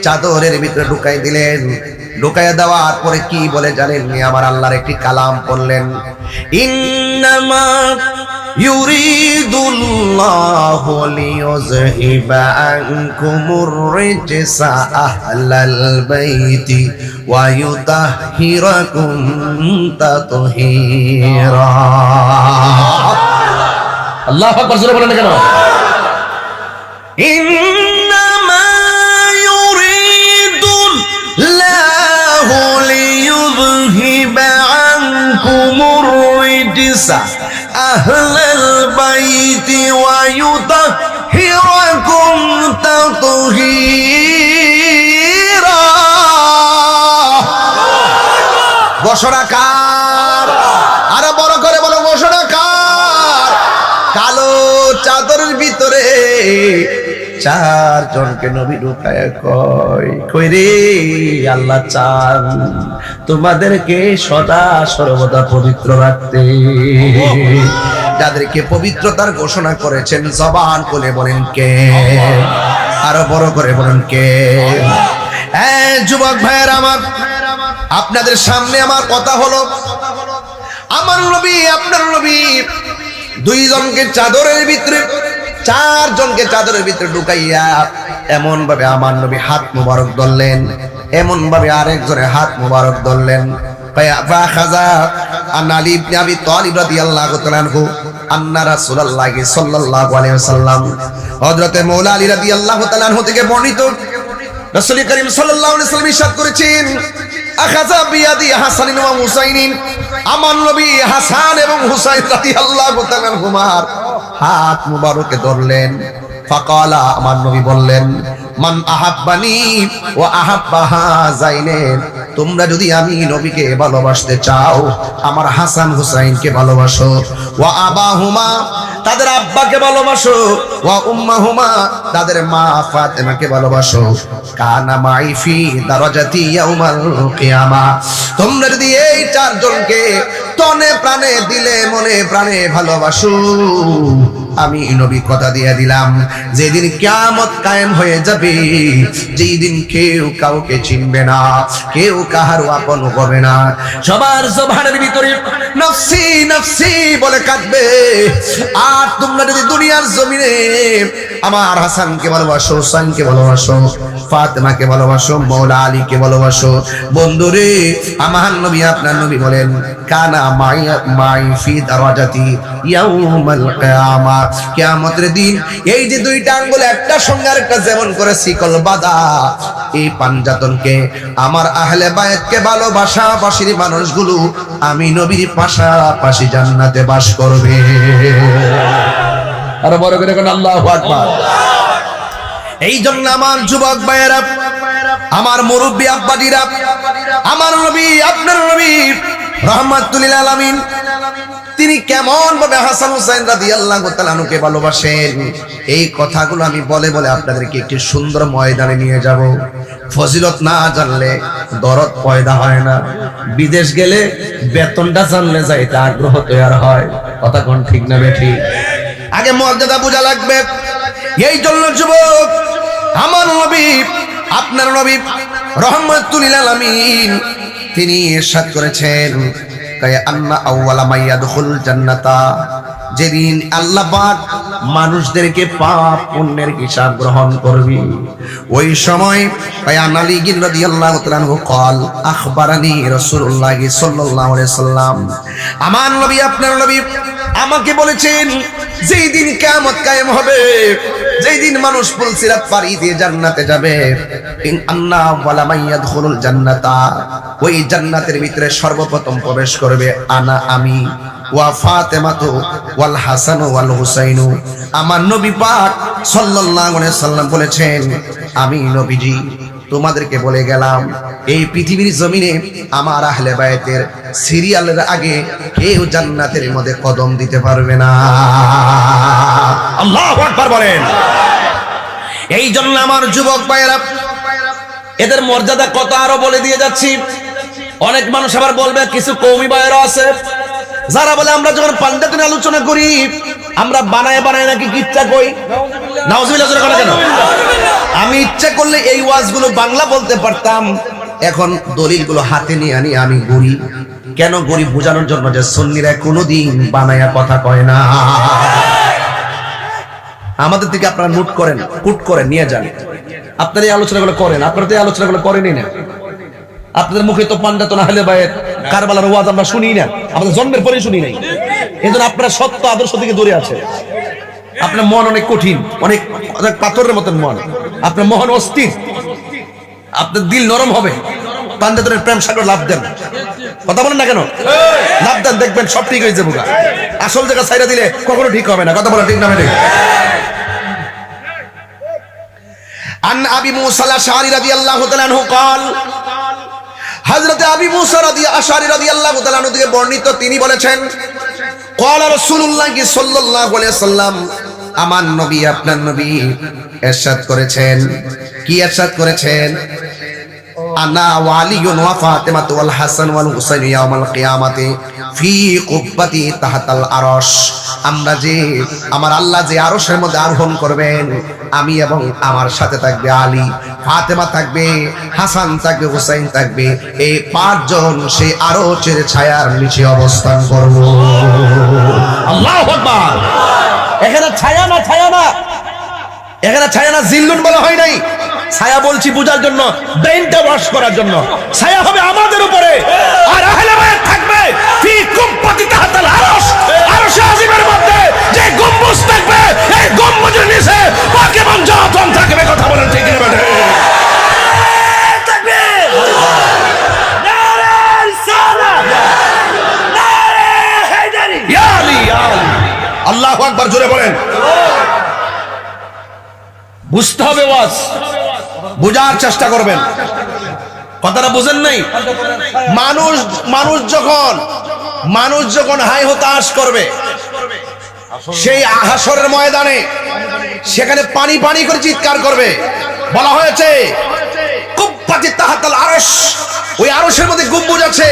চাদরের ভিতরে ঢুকাই দিলেন। ঢুকাইয়া দেওয়ার পরে কি বলে জানেন? আমার আল্লাহর একটি কালাম পড়লেন, ইন্নামা ইউরিদুল্লাহু লিইয়ুযহিবা আনকুমুর রিজসা আহলাল বাইতি ওয়া ইউতাহহিরাকুম তাতহীরা। আল্লাহু আকবার, জোরে বলেন কেন? আহলাল বাইতি ওয়া ইউতাহহিরাকুম তাতহীরা। ঘোষণা কার? আরো বড় করে বলো, ঘোষণা কার? কালো চাদরের ভিতরে চারজনকে নবী ঢুকায় কই রে, আল্লাহ চান তোমাদেরকে সদা সর্বদা পবিত্র রাখতে। যাদেরকে পবিত্রতার ঘোষণা করেছেন জবান খুলে বলেন কে? আরো বড় করে বলেন কে? যুবক ভাইয়ের আমার, আপনাদের সামনে আমার কথা হলো, আমার নবী আপনার নবী দুইজনকে চাদরের ভিতরে, চারজনকে চাদরের ভিতরে ঢুকাইয়া এমন ভাবে আমার নবী হাত মুবারক ধরলেন, এমন ভাবে আরেকজনের হাত মুবারক ধরলেন। ফাখাযা আন আলী ইবনে আবি তালিব রাদিয়াল্লাহু তাআলা আনহু আন্না রাসূলুল্লাহ সাল্লাল্লাহু আলাইহি ওয়াসাল্লাম, হযরত মাওলা আলী রাদিয়াল্লাহু তাআলা আনহু থেকে বর্ণিত, রাসূল করিম সাল্লাল্লাহু আলাইহি ওয়াসাল্লাম ইরশাদ করেছেন, আখাযা বিয়াদি হাসান ওয়া হুসাইন, আমার নবী হাসান এবং হুসাইন রাদিয়াল্লাহু তাআলা আনহুমার হাত মুবারকে ধরলেন। ফাকালা, আমার নবী বললেন, মান আহাব্বানি ওয়া আহাব্বা হাযাইনাইন, তোমরা যদি আমি নবীকে ভালোবাসতে চাও আমার হাসান হুসাইনকে ভালোবাসো, ওয়া আবাহুমা, তাদের আব্বাকে ভালোবাসো, ওয়া উম্মাহুমা, তাদের মা ফাতেমাকে ভালোবাসো, কানা মাই ফি দারাজাতি ইয়াউমাল কিয়ামা, তোমরা যদি এই চারজনকে তনে প্রাণে দিলে মনে প্রাণে ভালোবাসো, আমি নবী কথা দিয়ে দিলাম, যেদিন কিয়ামত কায়েম হয়ে যাবে, যেই দিন কেউ কাউকে চিনবে না, কেউ কাহার আপন হবে না, সবার জবানের ভিতরে নফসি নফসি বলে কাঁদবে। আর তোমরা যদি দুনিয়ার জমিনে আমার হাসানকে ভালোবাসো, হুসাইনকে ভালোবাসো, ফাতেমাকে ভালোবাসো, মাওলা আলীকে ভালোবাসো, বন্ধুরে আমার নবী আপনার নবী বলেন, কানা মাই ফি দারাজাতি ইয়াউমাল কিয়ামা, কিয়ামতের দিন এই যে দুইটা আঙ্গুল একটা সঙ্গে আরেকটা যেমন করে শিকল বাঁধা, এই পাঞ্জাতনকে আমার আহলে বায়াতকে ভালোবাসাবাসীর মানুষগুলো আমি নবীর পাশাপাশি জান্নাতে বাস করবে। আর বড় করে কোন আল্লাহু আকবার। এই জন্য আমার যুবক ভাইয়েরা, আমার মুরব্বী আব্বাজিরা, আমার নবী আপনার নবী রাহমাতুল লিল আলামিন, তিনি কেমন ভাবে হাসান হুসাইন রাদিয়াল্লাহু তাআলা আনহুকে ভালোবাসেন, এই কথাগুলো আমি বলে বলে আপনাদেরকে একটি সুন্দর ময়দানে নিয়ে যাব। ফজিলত না জানলে দরদ পয়দা হয় না, বিদেশ গেলে বেতনটা জানলে যাইতে আগ্রহ তৈরি হয়। কথা কোন ঠিক না বেঠিক? আগে মর্যাদা বোঝা লাগবে। এই জন্য যুবক, আমার নবী, আপনার নবী রহমাতুল লিল আলামিন তিনি ইরশাদ করেছেন, আন্না আউওয়ালা মাইয়াদখুল জান্নাতা, যেদিন আল্লাহ পাক মানুষদেরকে পাপ পুণ্যের হিসাব গ্রহণ করবে, ওই সময় আলী রাদিয়াল্লাহু তাআলা আনহু قال আখবারানি রাসূলুল্লাহ সাল্লাল্লাহু আলাইহি সাল্লাম, আমার নবী, আপনার নবী আমাকে বলেছেন, যেই দিন কিয়ামত কায়েম হবে, যেই দিন মানুষ পুলসিরাত পাড়ি দিয়ে জান্নাতে যাবে, আন্না ওয়ালা মাইয়াদখুলুল জান্নাতা, ওই জান্নাতের ভিতরে সর্বপ্রথম প্রবেশ করবে আমি, ওয়া ফাতেমাতু ওয়াল হাসান ওয়াল হুসাইন। আমার নবী পাক সাল্লাল্লাহু আলাইহি সাল্লাম বলেছেন, আমি নবীজি তোমাদেরকে বলে গেলাম, এই পৃথিবীর জমিনে আমার আহলে বায়তের সিরিয়ালের আগে কেউ জান্নাতের মধ্যে কদম দিতে পারবে না। আল্লাহু আকবার বলেন। এই জন্য আমার যুবক ভাইয়েরা, এদের মর্যাদা কত আরো বলে দিয়ে যাচ্ছি। অনেক মানুষ আবার বলবে, কিছু কওমি ভাইয়েরা আছে যারা বলে আমরা যখন পান্ডাতে আলোচনা করি আমরা বানায় বানায় নাকি কিচ্ছা কই। নাউজুবিল্লাহ জোরে কেন? আমি ইচ্ছা করলে এই ওয়াজগুলো বাংলা বলতে পারতাম, এখন দলিলগুলো হাতে নিয়ে আনি আমি গড়ি। কেন গড়ি? বোঝানোর জন্য যে সুন্নিরা কোনোদিন বানায়া কথা কয় না। আমাদের থেকে আপনারা নোট করেন, কুট করেন, নিয়ে যান। আপনারা এই আলোচনাগুলো করেন, আপনারা তো এই আলোচনাগুলো করেনই না। আপনাদের মুখে তো পান্ডা না হলে বাইরে কারবালার ওয়াজ আমরা শুনি না, আমাদের জন্মের পরে শুনি নাই। এজন্য আপনারা সত্য আদর্শ থেকে দূরে আছে। আপনার মন অনেক কঠিন, অনেক পাথরের মতন মন, আপনার মন অস্থির, আপনার দিল নরম হবে। পান্ডাতের প্রেম সাগর লাভ দেন, কথা বলেন না কেন? লাভ দেন, দেখবেন সব ঠিক হয়ে যাবে। আসল জায়গা ছাইরা দিলে কখনো ঠিক হবে না, কথা বলা ঠিক না? আন আবি মুসা আল-আশআরী রাদিয়াল্লাহু তাআলা আনহু قال, হযরত আবি মুসা আল-আশআরী রাদিয়াল্লাহু তাআলা আনহু থেকে বর্ণিত, তিনি বলেছেন, قال রাসূলুল্লাহ সাল্লাল্লাহু আলাইহি ওয়াসাল্লাম, আমার নবী, আপনার নবী ইরশাদ করেছেন। কি ইরশাদ করেছেন? আনা ওয়ালিয়ুন ওয়া ফাতিমাতু ওয়াল হাসান ওয়াল হুসাইন ইয়াউমাল কিয়ামাতি ফি কুব্বাতি তাহতাল আরশ। আমরা যে, আমার আল্লাহ যে আরশের মধ্যে আরোহণ করবেন, আমি এবং আমার সাথে থাকবে আলী, ফাতেমা থাকবে, হাসান থাকবে, হুসাইন থাকবে, এই পাঁচজন সেই আরশের ছায়ার নিচে অবস্থান করব। আল্লাহু আকবার। এখানে ছায়া না, ছায়া না, এখানে ছায়া না, জিল্লুন বলা হয় নাই। ছায়া বলছি বোঝার জন্য, ব্রেইনটা ওয়াশ করার জন্য। ছায়া হবে আমাদের উপরে, আর আহলে বায়াত থাকবে ফি কুব্বাতি তাহতাল আরশ, আরশে আজিমের মধ্যে যে গম্বুজ থাকবে, এই গম্বুজের নিচে পাক এবং জাহান থাকবে। কথা বলেন ঠিক না বেটা? তাকবীর, নারে রিসালাত, নারে হায়দারি, ইয়া আলী, ইয়া আলী। আল্লাহু আকবার, জোরে বলেন। বুঝতে হবে ওয়াজ, বোঝার চেষ্টা করবেন। কথাটা বুঝেন নাই? মানুষ যখন হাই হতাশ করবে, সেই হাসরের ময়দানে সেখানে পানি পানি করে চিৎকার করবে। বলা হয়েছে কুব্বাতি তাহতাল আরশ, ওই আরশের মধ্যে গম্বুজ আছে,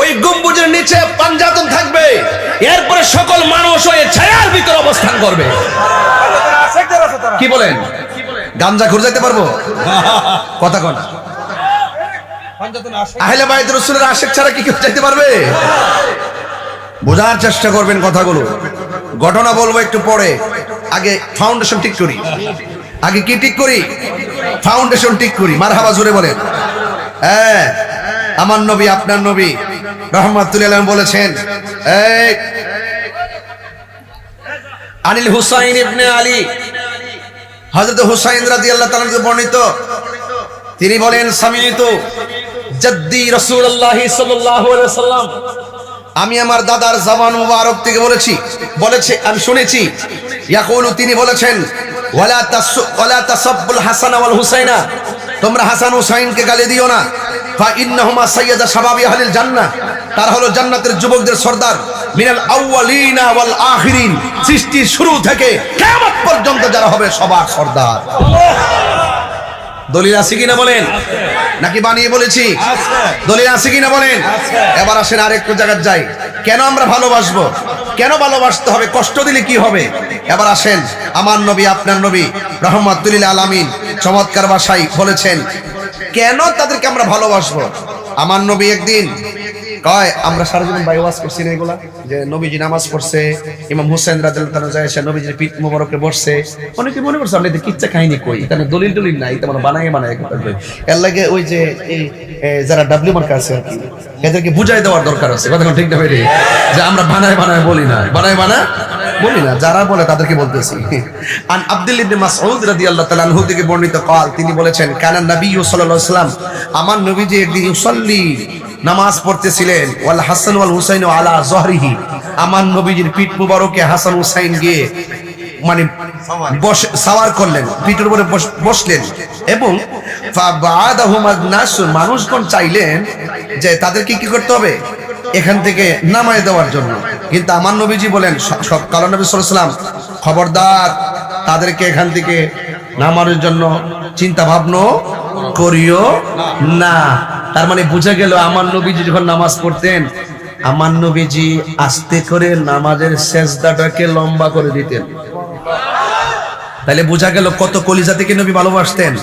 ওই গম্বুজের নিচে পাঞ্জাতন থাকবে। এরপরে সকল মানুষ ওই ছায়ার ভিতর অবস্থান করবে। কি বলেন? গাঞ্জা খুঁজে যেতে পারবো? কথা কোন? আহলে বায়ত রাসূলের আশিক ছাড়া কি কেউ যাইতে পারবে? বোঝার চেষ্টা করবেন কথাগুলো। ঘটনা বলবো একটু পরে, আগে ফাউন্ডেশন ঠিক করি। আগে কি ঠিক করি? ফাউন্ডেশন ঠিক করি। মারহাবা, জোরে বলেন। হ্যাঁ, আমার নবী, আপনার নবী রাহমাতুল্লাহ আলাইহি বলেছেন, এই আনিল হুসাইন ইবনে আলী, হযরত হুসাইন রাদিয়াল্লাহু তাআলা থেকে বর্ণিত, তিনি বলেন, সামিতু জাদ্দি রাসূলুল্লাহ সাল্লাল্লাহু আলাইহি ওয়াসাল্লাম, আমি আমার দাদার জবান মুবারক থেকে বলেছি, আমি শুনেছি, ইয়াকুলু, তিনি বলেছেন, ওয়ালা তাসাব্বুল হাসান ওয়াল হুসাইনা, তোমরা হাসান হুসাইনকে গালি দিও না, ফা ইন্নাহুমা সাইয়্যিদা শাবাবি আহলিল জান্নাহ, তারা হলো জান্নাতের যুবকদের সর্দার, মিনাল আউয়ালিনা ওয়াল আখিরিন, সৃষ্টির শুরু থেকে কিয়ামত পর্যন্ত যারা হবে সবার সর্দার। দলিল আছে কিনা বলেন? নাকি বানিয়ে বলেছি? দলিল আছে কিনা বলেন? এবার আসেন আরেকটু জায়গায় যাই। কেন আমরা ভালোবাসবো? কেন ভালোবাসতে হবে, কষ্ট দিলে কি হবে? এবার আসেন, আমার নবী আপনার নবী রাহমাতুল লিল আলামিন চমৎকার ভাষায় বলেছেন কেন তাদেরকে আমরা ভালোবাসবো। আমার নবী একদিন কয়, আমরা সারা জীবন বাইওয়াজ করছি না এগুলা, যে নবীজি নামাজ পড়ছে, ইমাম হুসেন রাদিয়াল্লাহু তাআলা যায় এসে নবীজির পিঠ মোবারকে বসছে। অনেকে মনে করছে আমরা এদের কিচ্ছা কাহিনী কই, এখানে দলিল টলিল নাই, তেমন বানায় কথা কই। এর লাগে ওই যে যারা ডাব্লিউ মার্কা আছে আর কি, এদেরকে বুঝাই দেওয়ার দরকার আছে, কথা ঠিক না ভাই, যে আমরা বানায় বলি না, বানায় বলি না, যারা বলে তাদেরকে বলতেছি। আন আব্দুল্লাহ ইবনে মাসউদ রাদিয়াল্লাহু তাআলা আনহু থেকে বর্ণিত قال, তিনি বলেছেন কানা নবী সাল্লাল্লাহু আলাইহি ওয়াসাল্লাম, আমার নবীজি একদিন ইউসাল্লি নামাজ পড়তেছিলেন, ওয়াল হাসান ওয়াল হুসাইন আলা যহরিহি, আমার নবীজির পিঠ মুবারকে হাসান হুসাইন গিয়ে মানে বসে সাওয়ার করলেন, পিঠের উপরে বসলেন, এবং ফাবাদাহুমাদ নাস, মানুষগণ চাইলেন যে তাদেরকে কি করতে হবে, এখান থেকে নামায় দেওয়ার জন্য। কিন্তু আমার নবীজি বলেন, সব কারণ নবী সাল্লাল্লাহু আলাইহি ওয়াসাল্লাম খবরদার, তাদেরকে এখান থেকে নামানোর জন্য চিন্তা ভাবনা করিও না। তার মানে বোঝা গেল আমার নবীজি যখন নামাজ পড়তেন, আমার নবীজি আস্তে করে নামাজের সেজদাটাকে লম্বা করে দিতেন। তাহলে বোঝা গেল কত কলিজা থেকে নবী ভালোবাসতেন।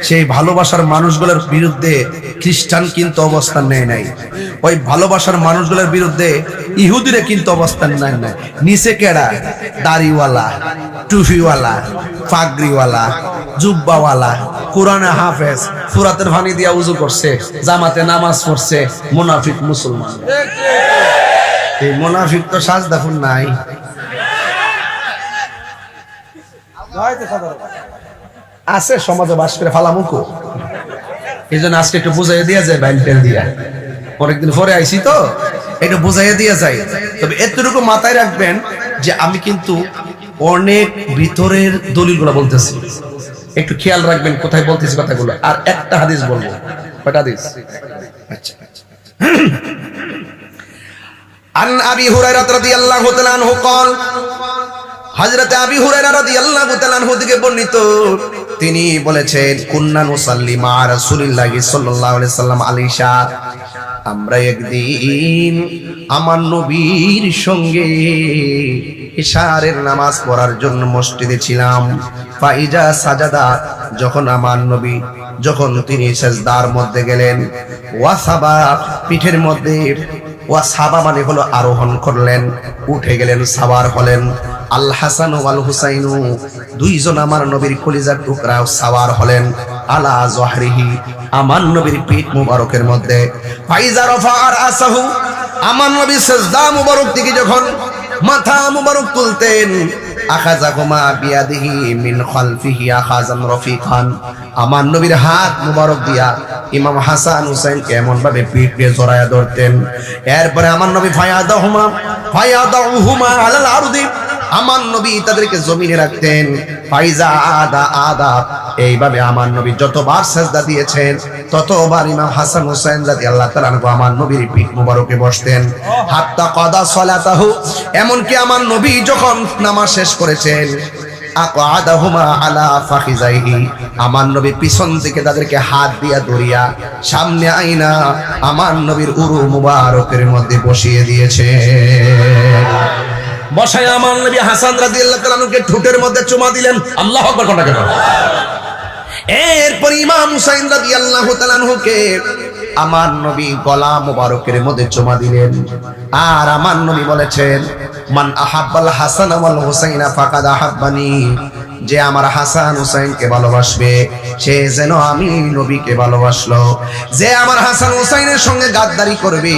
সেই ভালোবাসার মানুষগুলোর বিরুদ্ধে খ্রিস্টান কিন্তু অবস্থান নেয় নাই, ওই ভালোবাসার মানুষগুলোর বিরুদ্ধে ইহুদিরা কিন্তু অবস্থান নেয় নাই। নিচে কেডা, দাড়িওয়ালা, টুফিওয়ালা, পাগড়িওয়ালা, জুব্বাওয়ালা, কোরআনে হাফেজ, ফুরাতের পানি দিয়া উযু করছে, জামাতে নামাজ পড়ছে, মুনাফিক মুসলমান। এই মুনাফিক তো সাজদাফুন নাই, আছে সমাজে বাস করে ফালামুকো। এই জন্য আজকে একটু বুঝাই দিয়া যায়, বাইল তেল দিয়া, অনেকদিন পরে আইসি তো একটু বুঝাইয়া দিয়া যায়। তবে এতটুকু মাথায় রাখবেন যে আমি কিন্তু অনেক ভিতরের দলিলগুলো বলতেছি, একটু খেয়াল রাখবেন কোথায় বলতেছি কথাগুলো। আর একটা হাদিস বলবো, কয়টা হাদিস? আচ্ছা, আন আবি হুরায়রা রাদিয়াল্লাহু তাআলা আনহু قال, হযরত আবী হুরায়রা রাদিয়াল্লাহু তাআলা আনহু থেকে বর্ণিত, তিনি বলেছেন কুন্না নুসাল্লি মা রাসূলিল্লাহি সাল্লাল্লাহু আলাইহি সাল্লাম আল-ইশা, আমরা একদিন আমার নবীর সঙ্গে ইশারের নামাজ পড়ার জন্য মসজিদে ছিলাম। ফাইজা সাজাদা, যখন আমার নবী তিনি সিজদার মধ্যে গেলেন, ওয়াসাবা, পিঠের মধ্যে, ওয়াসাবা মানে হলো আরোহণ করলেন, উঠে গেলেন, সাওয়ার হলেন। আল হাসান ওয়াল হুসাইন, দুইজন আমার নবীর কলিজার টুকরা সাওয়ার হলেন, আলা যহরিহি, আমার নবীর পিঠ মুবারকের মধ্যে। ফাইজা রাফা'আ রাসাহু, আমার নবী সিজদা মুবারক থেকে যখন মাথা মুবারক তুলতেন, আখাযাহুমা বিয়াদিহি মিন খালফিহি আখাযান রাফিকান, আমার নবীর হাত মুবারক দিয়া ইমাম হাসান হুসাইন এমন ভাবে পিঠ দিয়ে জড়ায়া ধরতেন। এরপরে আমার নবী ফায়াদাহুমা আলাল আরদি, আমার নবী তাদেরকে জমিনে রাখতেন। ফাইজা আদা, এইভাবে আমার নবী যতবার সিজদা দিয়েছেন ততবার ইমাম হাসান হুসাইন রাদিয়াল্লাহু তাআলা আনহু আমার নবীর পিঠ মুবারকে বসতেন। হাত্তা কাদা সালাতাহু, এমনকি আমার নবী যখন নামাজ শেষ করেছেন, আকাদাহুমা আলা ফাখিজাইহি, আমার নবী পিছন থেকে তাদেরকে হাত দিয়া ধরিয়া সামনে আইনা আমার নবীর উরু মুবারকের মধ্যে বসিয়ে দিয়েছে। বসায় আমার নবী হাসান রাদিয়াল্লাহু তাআলা আনহুকে ঠোঁটের মধ্যে চুমা দিলেন। আল্লাহু আকবার কোনটা কেন? এরপর ইমাম হুসাইন রাদিয়াল্লাহু তাআলা আনহুকে আমার নবী গলা মুবারকের মধ্যে চুমা দিলেন। আর আমার নবী বলেছেন, মান আহাব্বাল হাসান ওয়াল হুসাইনা ফাকাদ আহাব্বানি, যে আমার হাসান হুসাইনকে ভালোবাসবে সে যেন আমি নবীকে ভালোবাসলো, যে আমার হাসান হুসাইনের সঙ্গে গাদ্দারি করবে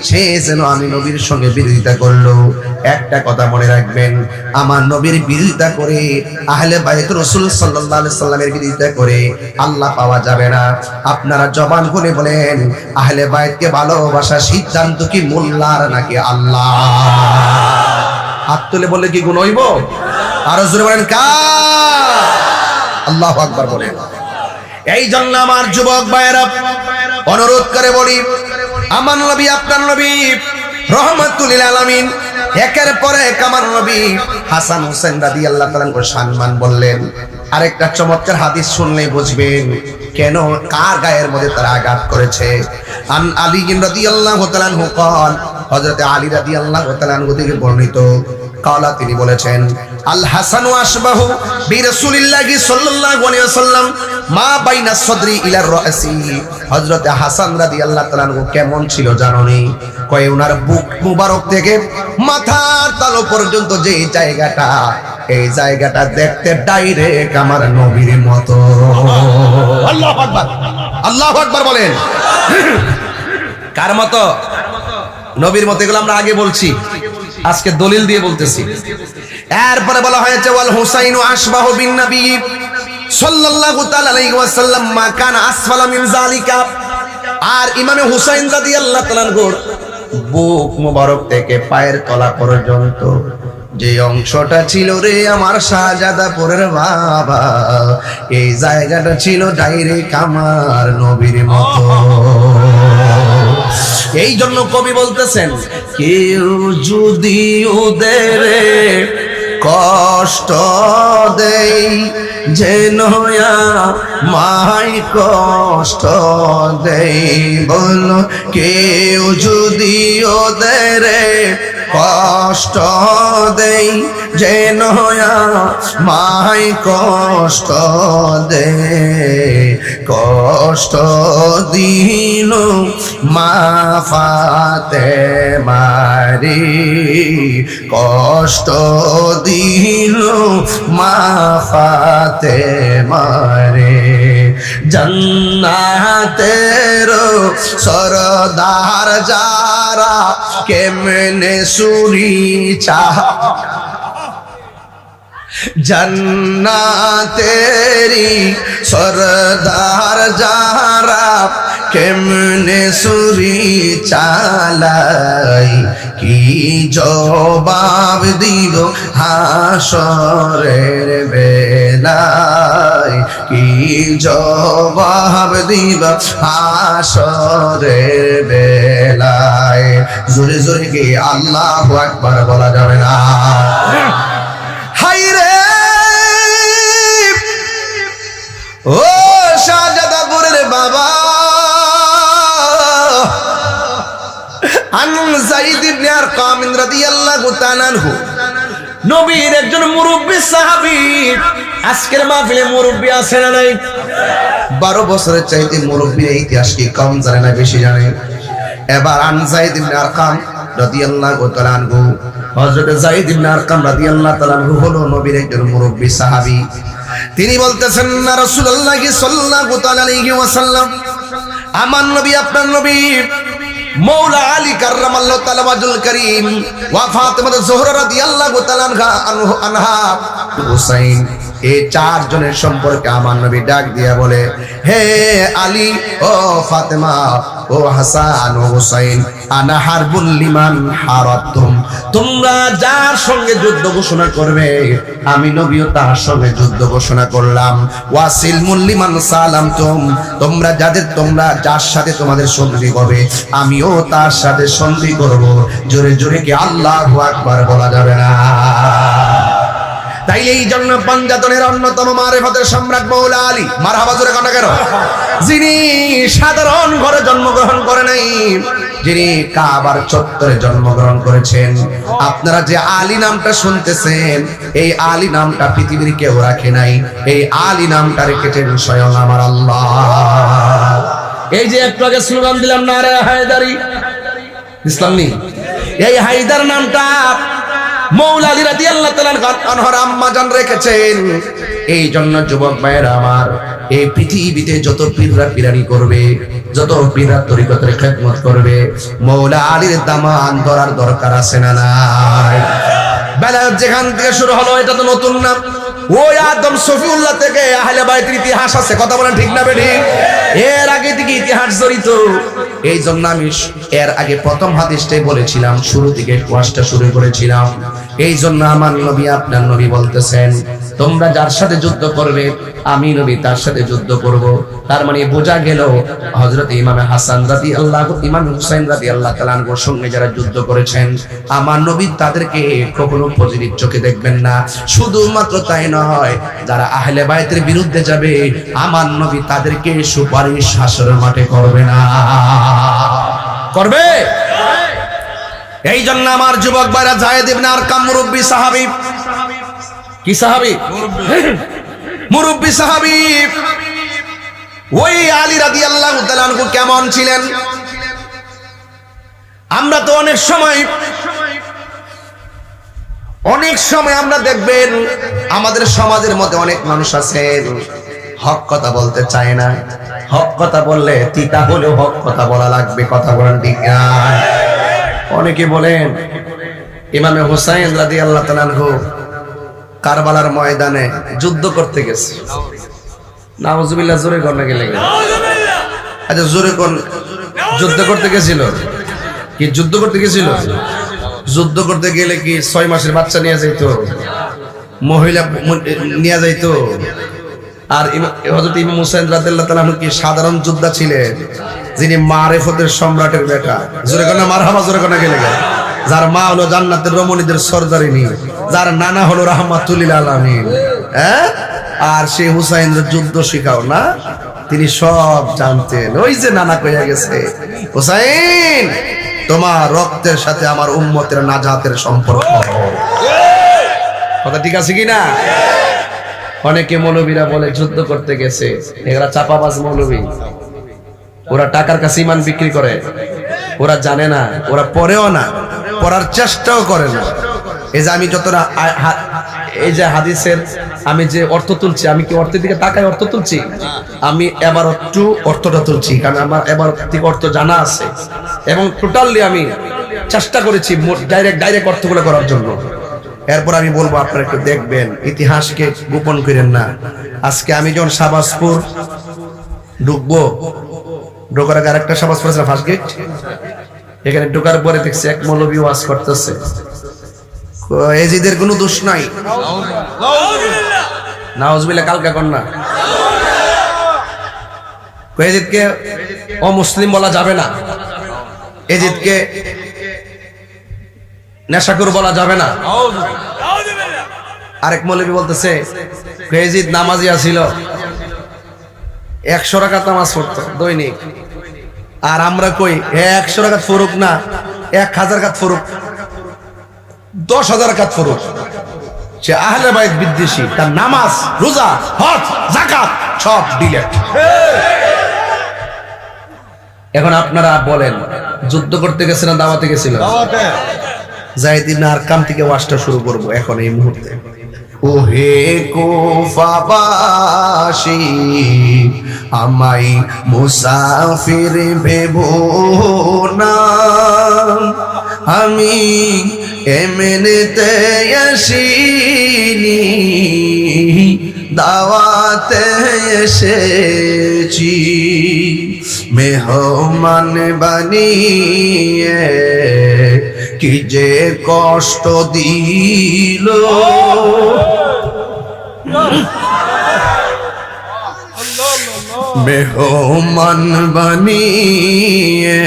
সে যেন আমি নবীর সঙ্গে বিরোধিতা করলো। একটা কথা মনে রাখবেন, আমার নবীর বিরোধিতা করে, আহলে বাইত রাসূল সাল্লাল্লাহু আলাইহি সাল্লামের বিরোধিতা করে আল্লাহ পাওয়া যাবে না। আপনারা জবান খুলে বলেন, আহলে বাইতকে ভালোবাসার সিদ্ধান্ত কি মোল্লার নাকি আল্লাহ? হাত তুলে বলে কি গুণ হইব? আরো জোরে বলেন কার? আল্লাহু আকবার বলেন। এই জন্য আমার যুবক ভাইয়েরা অনুরোধ করে বলি, আমার নবী আপনার নবী রহমাতুল লিল আলামিন, একের পর এক আমার নবী হাসান হুসাইন রাদিয়াল্লাহু তাআলা আনহুর সম্মান বললেন। আরেকটা চমৎকার হাদিস শুনলেই বুঝবেন কেন কার গায়ের মধ্যে তারা আঘাত করেছে। আন আলী রাদিয়াল্লাহু তাআলা আনহু قال হযরত আলী রাদিয়াল্লাহু তাআলা আনহু থেকে বর্ণিত কালা তিনি বলেছেন আল হাসানু আশবাহু বিরাসূলিল্লাহি সাল্লাল্লাহু আলাইহি ওয়াসাল্লাম মা বাইনা সাদরি ইলা রাসি। হযরত হাসান রাদিয়াল্লাহু তাআলা আনহু কেমন ছিল জানোনি? কয় ওনার বুক মুবারক থেকে মাথার তালু পর্যন্ত যে জায়গাটা, এই জায়গাটা দেখতে ডাইরেক্ট আমার নবীর মতো। আল্লাহু আকবার, আল্লাহু আকবার বলেন। কার মতো? নবীর মতো। এগুলো আমরা আগে বলছি, আজকে দলিল দিয়ে বলতেছি। এরপরে বলা হয়েছে ওয়াল হুসাইনু আশবাহু বিন নবী সাল্লাল্লাহু তাআলা আলাইহি ওয়াসাল্লাম মা কানা আসফালা মিন যালিকা। আর ইমামে হুসাইন রাদিয়াল্লাহু তাআলা আনহুর বুক মোবারক থেকে পায়ের তলা পর্যন্ত যে অংশটা ছিল রে আমার শাহজাদাপুরের বাবা, এই জায়গাটা ছিল ডাইরেক্ট আমার নবীর মতো। এই জন্য কবি বলতেছেন কেউ যদি ওদের কষ্ট দেই যেন মাই কষ্ট দেই। বলো কেউ যদি ওদের কষ্ট দেই যেন মাই কষ্ট দে। কষ্ট দিল মা ফাতেমারি, কষ্ট দিল মা ফাতেমারে। জান্নাতের সরদার যারা কেমনে সুরি চাহ, জান্নাতেরি সরদার যারা কেমনে সুরি চালাই, কি জবাব দিব হাসরের বেলায়, কি জবাব দিব হাসরের বেলায়। জোরে জোরে কি আল্লাহু আকবার বলা যাবে না? হায়রে ও শাহজাদাপুরের বাবা। আন যায়েদ ইবনে আরকাম রাদিয়াল্লাহু তাআলা আনহু নবীর একজন মুরব্বী সাহাবী। আজকের মাহফিলে মুরব্বী আছে না নাই? 12 বছরের চাইতে মুরব্বীর ইতিহাস কি কম জানে না বেশি জানে? এবার আন যায়েদ ইবনে আরকাম রাদিয়াল্লাহু তাআলা আনহু, হযরত যায়েদ ইবনে আরকাম রাদিয়াল্লাহু তাআলা আনহু হলো নবীর একজন মুরব্বী সাহাবী। তিনি বলতেছেন না রাসূলুল্লাহ সাল্লাল্লাহু তাআলা আলাইহি ওয়াসাল্লাম, আমার নবী আপনার নবী মৌলা আলী কাররামাল্লাহু তাআলা ওয়াজহুল কারীম ওয়া ফাতেমা যোহরা রাদিয়াল্লাহু তাআলা আনহা হুসাইন, এই চারজনের সম্পর্কে আমার নবী ডাক দিয়া বলে হে আলী ও ফাতেমা ও হাসান ও হুসাইন, আনা হারবুল লিমান হারাতুম, তোমরা যার সঙ্গে যুদ্ধ ঘোষণা করবে আমি নবীও তার সঙ্গে যুদ্ধ ঘোষণা করলাম। ওয়াসিলমুল লিমান সালামতুম, তোমরা যার সাথে তোমাদের সন্ধি হবে আমিও তার সাথে সন্ধি করব। জোরে জোরে কি আল্লাহু আকবার বলা যাবে না? তাই এই জন্য পাঞ্জাতনের অন্যতম মারিফতের সম্রাট মৌলা আলী, মারহাবা জোরে কান্না কেন, যিনি সাধারণ ঘরে জন্মগ্রহণ করে নাই, যিনি কাবার চত্বরে জন্মগ্রহণ করেছেন। আপনারা যে আলী নামটা শুনতেছেন, এই আলী নামটা পৃথিবীর কেউ রাখে নাই, এই আলী নামটা রেখেছেন স্বয়ং আমার আল্লাহ। এই যে একটু আগে স্লোগান দিলাম নারে হায়দারি, ইসলাম নেই, এই হায়দার নামটা মৌলা আলী রাদিয়াল্লাহু তাআলা আনহুর আম্মা জান রেখেছেন। এই জন্য যুবক ভাইয়েরা আমার, এই পৃথিবীতে যত পীররা পীরানি করবে, যত পীররা তরিকতের খেদমত করবে, মৌলা আলীর দামান ধরার দরকার আছে না নাই? বেলায়েত যেখান থেকে শুরু হলো এটা তো নতুন না, ওই আদম সফিউল্লাহ থেকে আহলে বাইতের ইতিহাস আছে, কথা বলেন ঠিক না বেঠিক? এর আগে থেকে ইতিহাস জড়িত। এই জন্য আমি এর আগে প্রথম হাদিসটাই বলেছিলাম, শুরু থেকে ওয়াজটা শুরু করেছিলাম। এই জন্য আমার নবী আপনার নবী বলতেছেন তোমরা যার সাথে যুদ্ধ করবে আমি নবী তার সাথে যুদ্ধ করব। তার মানে বোঝা গেল হযরত ইমাম হাসান রাদিয়াল্লাহু ইমাম হুসাইন রাদিয়াল্লাহু তাআলা আনহুর সঙ্গে যারা যুদ্ধ করেছেন আমার নবী তাদেরকে কখনো পজিটিভ চোখে দেখবেন না। শুধুমাত্র তাই নয়, যারা আহলে বাইতের বিরুদ্ধে যাবে আমার নবী তাদেরকে সুপারিশ হাসরের মাঠে করবে না। করবে? এই জন্য আমার যুবক ভাইরা যায়েদ ইবনে আরকাম মুরব্বী সাহাবী। কি সাহাবী? মুরব্বী সাহাবী। ওই আলী রাদিয়াল্লাহু তাআলা আনহু কেমন ছিলেন? আমরা তো অনেক সময় আমরা দেখবেন আমাদের সমাজের মধ্যে অনেক মানুষ আছেন হক কথা বলতে চায় না। হক কথা বললে তিতা হলেও হক কথা বলা লাগবে। কথা বলেন ঠিক না? অনেকে বলেন ইমামে হুসাইন রাদিয়াল্লাহু তাআলা আনহু কারবালার ময়দানে যুদ্ধ করতে গেছে। নাউজুবিল্লাহ, জোরে কোন না গেলে? আচ্ছা জোরে কোন? যুদ্ধ করতে গেছিল? কি যুদ্ধ করতে গেছিল? যুদ্ধ করতে গেলে কি 6 মাসের বাচ্চা নিয়ে যাইতো? মহিলা নিয়ে যাইতো? আর হযরত ইমাম হুসাইন রাদিয়াল্লাহু তাআলা আনহু কি সাধারণ যোদ্ধা ছিলেন, যিনি মারিফতের সম্রাটের বেটা? জোরে কোন মারহাবা, জোরে কোন গেলে? যার মা হলো জান্নাতের রমণীদের সরদারিনী, যার নানা হলো রাহমাতুল লিল আলামিন। হ্যাঁ, আর সেই হুসাইনের যুদ্ধ শিখাও না, তিনি সব জানতেন। ওই যে নানা কইয়া গেছে, হুসাইন তোমার রক্তের সাথে আমার উম্মতের নাজাতের সম্পর্ক। কথা ঠিক আছে কিনা? অনেকে মৌলবীরা বলে যুদ্ধ করতে গেছে, এরা চাপাবাজ মৌলবী। ওরা টাকার কাছে ঈমান বিক্রি করে। ওরা জানে না, ওরা পড়েও না, পড়ার চেষ্টাও করে না। এই যে আমি যতটা এই যে হাদিসের আমি যে অর্থ তুলছি, আমি কি অর্থের দিকে তাকাই অর্থ তুলছি? আমি এবার একটু অর্থটা তুলছি, কারণ আমার এবার থেকে অর্থ জানা আছে এবং টোটালি আমি চেষ্টা করেছি ডাইরেক্ট অর্থগুলো করার জন্য। এরপর আমি বলবো আপনারা একটু দেখবেন, ইতিহাসকে গোপন করেন না। আজকে আমি যখন শাহবাজপুর ঢুকবো, ঢোকার আগে আরেকটা শাহবাজপুর আছে ফার্স্ট গেট, এখানে ঢোকার পরে দেখছি এক মৌলবী ওয়াজ করতেছে। এজিদের কোনো দোষ নাই। নাউজুবিল্লাহ, কালকা কন্যা এজিদকে অমুসলিম বলা যাবে না, এজিদকে নেশাখোর বলা যাবে না। আরেক মৌলবী বলতেছে এজিদ নামাজিয়া ছিল, 100 রাকাত নামাজ পড়তো দৈনিক। আর আমরা কই 100 রাকাত ফরুক না, 1000 রাকাত ফরুক, 10,000 রাকাত ফরুক, সে আহলে বাইত বিদ্বেষী। তার নামাজ, রোজা, হজ, যাকাত সব ডিলেট। এখন আপনারা বলেন, যুদ্ধ করতে গেছে না দাওয়াতে গেছিল? যায়েদ ইবনে আরকাম থেকে ওয়াজটা শুরু করব এখন এই মুহূর্তে। ওহে কুফাবাসী, আমাই মুসাফির ভেবো না, আমি এমনিতে আসিনি, দাওয়াতে এসেছি। মেহমান বানিয়ে কি যে কষ্ট দিল, মেহমান বানিয়ে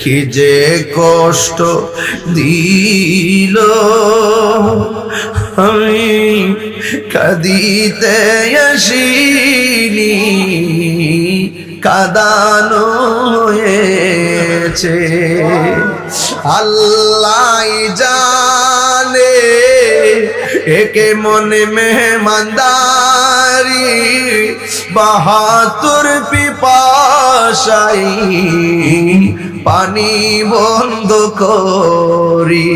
কি যে কষ্ট দিল, আমি কাঁদিতে আসিনি, কাঁদানো হয়েছে। আল্লাহ জানে একে মনে মেহমানদারি, 72 পিপাসাই পানি বন্ধ করি।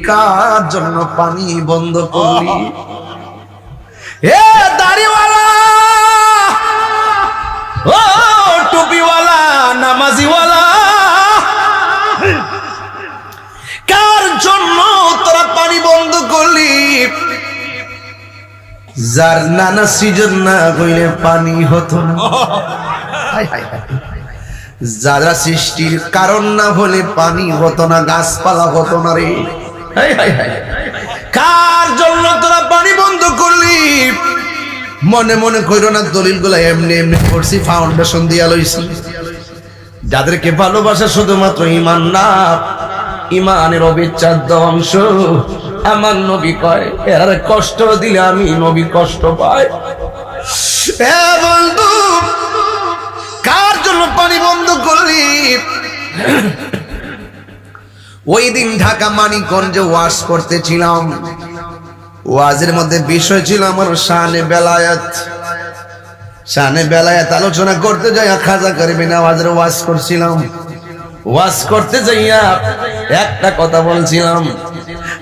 কার জন্য পানি বন্ধ করি? এ দাড়িওয়ালা, ও টুপিওয়ালা, নামাজিওয়ালা, কার জন্য তোরা পানি বন্ধ করলি? যার নানা সিজন না হইলে পানি হতো না। যারা সৃষ্টির কারণ না হলে পানি হতো না, গাছপালা হতো না রে। কার জন্য তোরা পানি বন্ধ করলি? মনে মনে কইরো না দলিলগুলো এমনি এমনি করছি, ফাউন্ডেশন দিয়া লইছি। যাদেরকে ভালোবাসা শুধুমাত্র ঈমান না, ঈমানের অবিচ্ছেদ্য অংশ। আমার নবী কয় এর কষ্ট দিলে আমি নবী কষ্ট পাই। এ বন্ধু, কার জন্য পানি বন্ধ করলি? ওই দিন ঢাকা মানিকগঞ্জে ওয়াজ করতেছিলাম। ওয়াজের মধ্যে বিষয় ছিল আমার শানে বেলায়েত। শানে বেলায়েত আলোচনা করতে যাই খাজা করিমি নওয়াজের ওয়াজ করছিলাম। ওয়াজ করতে যাইয়া একটা কথা বলছিলাম,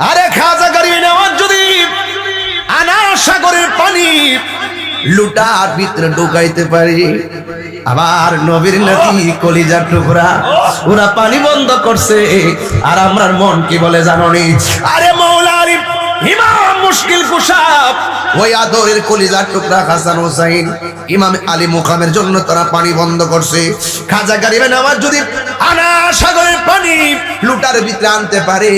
আরে খাজা করিমি নওয়াজ যদি আনার সাগরের পানি লুটার ভিতরে ঢুকাইতে পারি, আবার নবীর নাকি কলিজার টুকরা ওরা পানি বন্ধ করছে, আর আমরার মন কি বলে জানোনি? আরে মাওলার ইমাম মুশকিল কুশাব ওই আদরের কলিজার টুকরা হাসান হোসেন ইমাম আলী মুকামের জন্য তারা পানি বন্ধ করছে। খাজা গরিবে নওয়াজ যদি আনা সাগরের পানি লুটার ভিতরে আনতে পারে,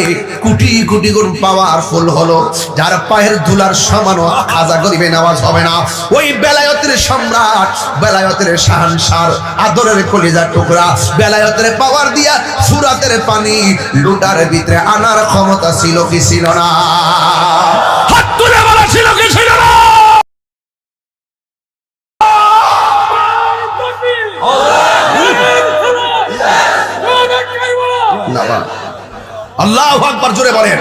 কোটি কোটি গুণ পাওয়ারফুল হলো, যার পায়ের ধুলার সমান খাজা গরিবে নওয়াজ হবে না। ওই বেলায়েতের সম্রাট, বেলায়েতের শাহানশাহ, আদরের কলিজার টুকরা, বেলায়েতের পাওয়ার দিয়া ফুরাতের পানি লুটার ভিতরে আনার ক্ষমতা ছিল কি ছিল না? হাত তুলে বলা ছিল কি ছিল না? আল্লাহু আকবার জোরে বলেন।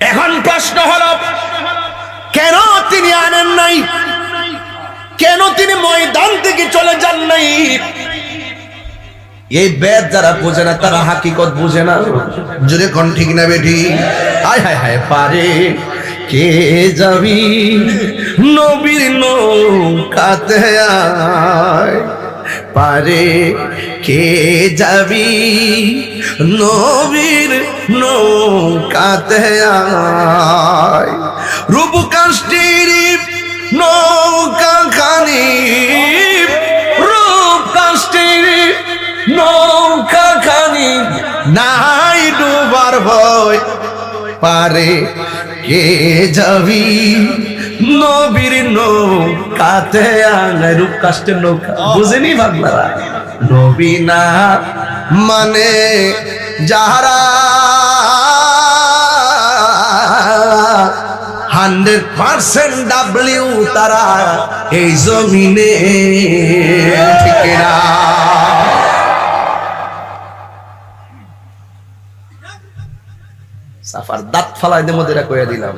এখন প্রশ্ন হলো, কেন তিনি আনেন নাই? কেন তিনি ময়দান থেকে চলে যান নাই? এই বেদ যারা বোঝে না তারা হাকিকত বুঝে না। জোরে কোন ঠিক না বেটি? হায় হায় হায়, পারে কে যাবি নবীর নৌকাতে আয়, পারে কে যাবি নবীর নৌকাতে আয়, রূপকাষ্ঠীর নৌকা খানি, রূপকাষ্ঠীর নৌকা খানি নাই ডুবার ভয়, পারে কে যাবি নবীর নৌকাতে আয়। রূপকাষ্ঠের নৌকা বুঝেনি বাংলারা? নবী না মানে যাহারা 100% ডাব্লিউ তারা এই জমিনে, ঠিক না? সাফার দাঁত ফালাই দে মধ্যে কইয়া দিলাম।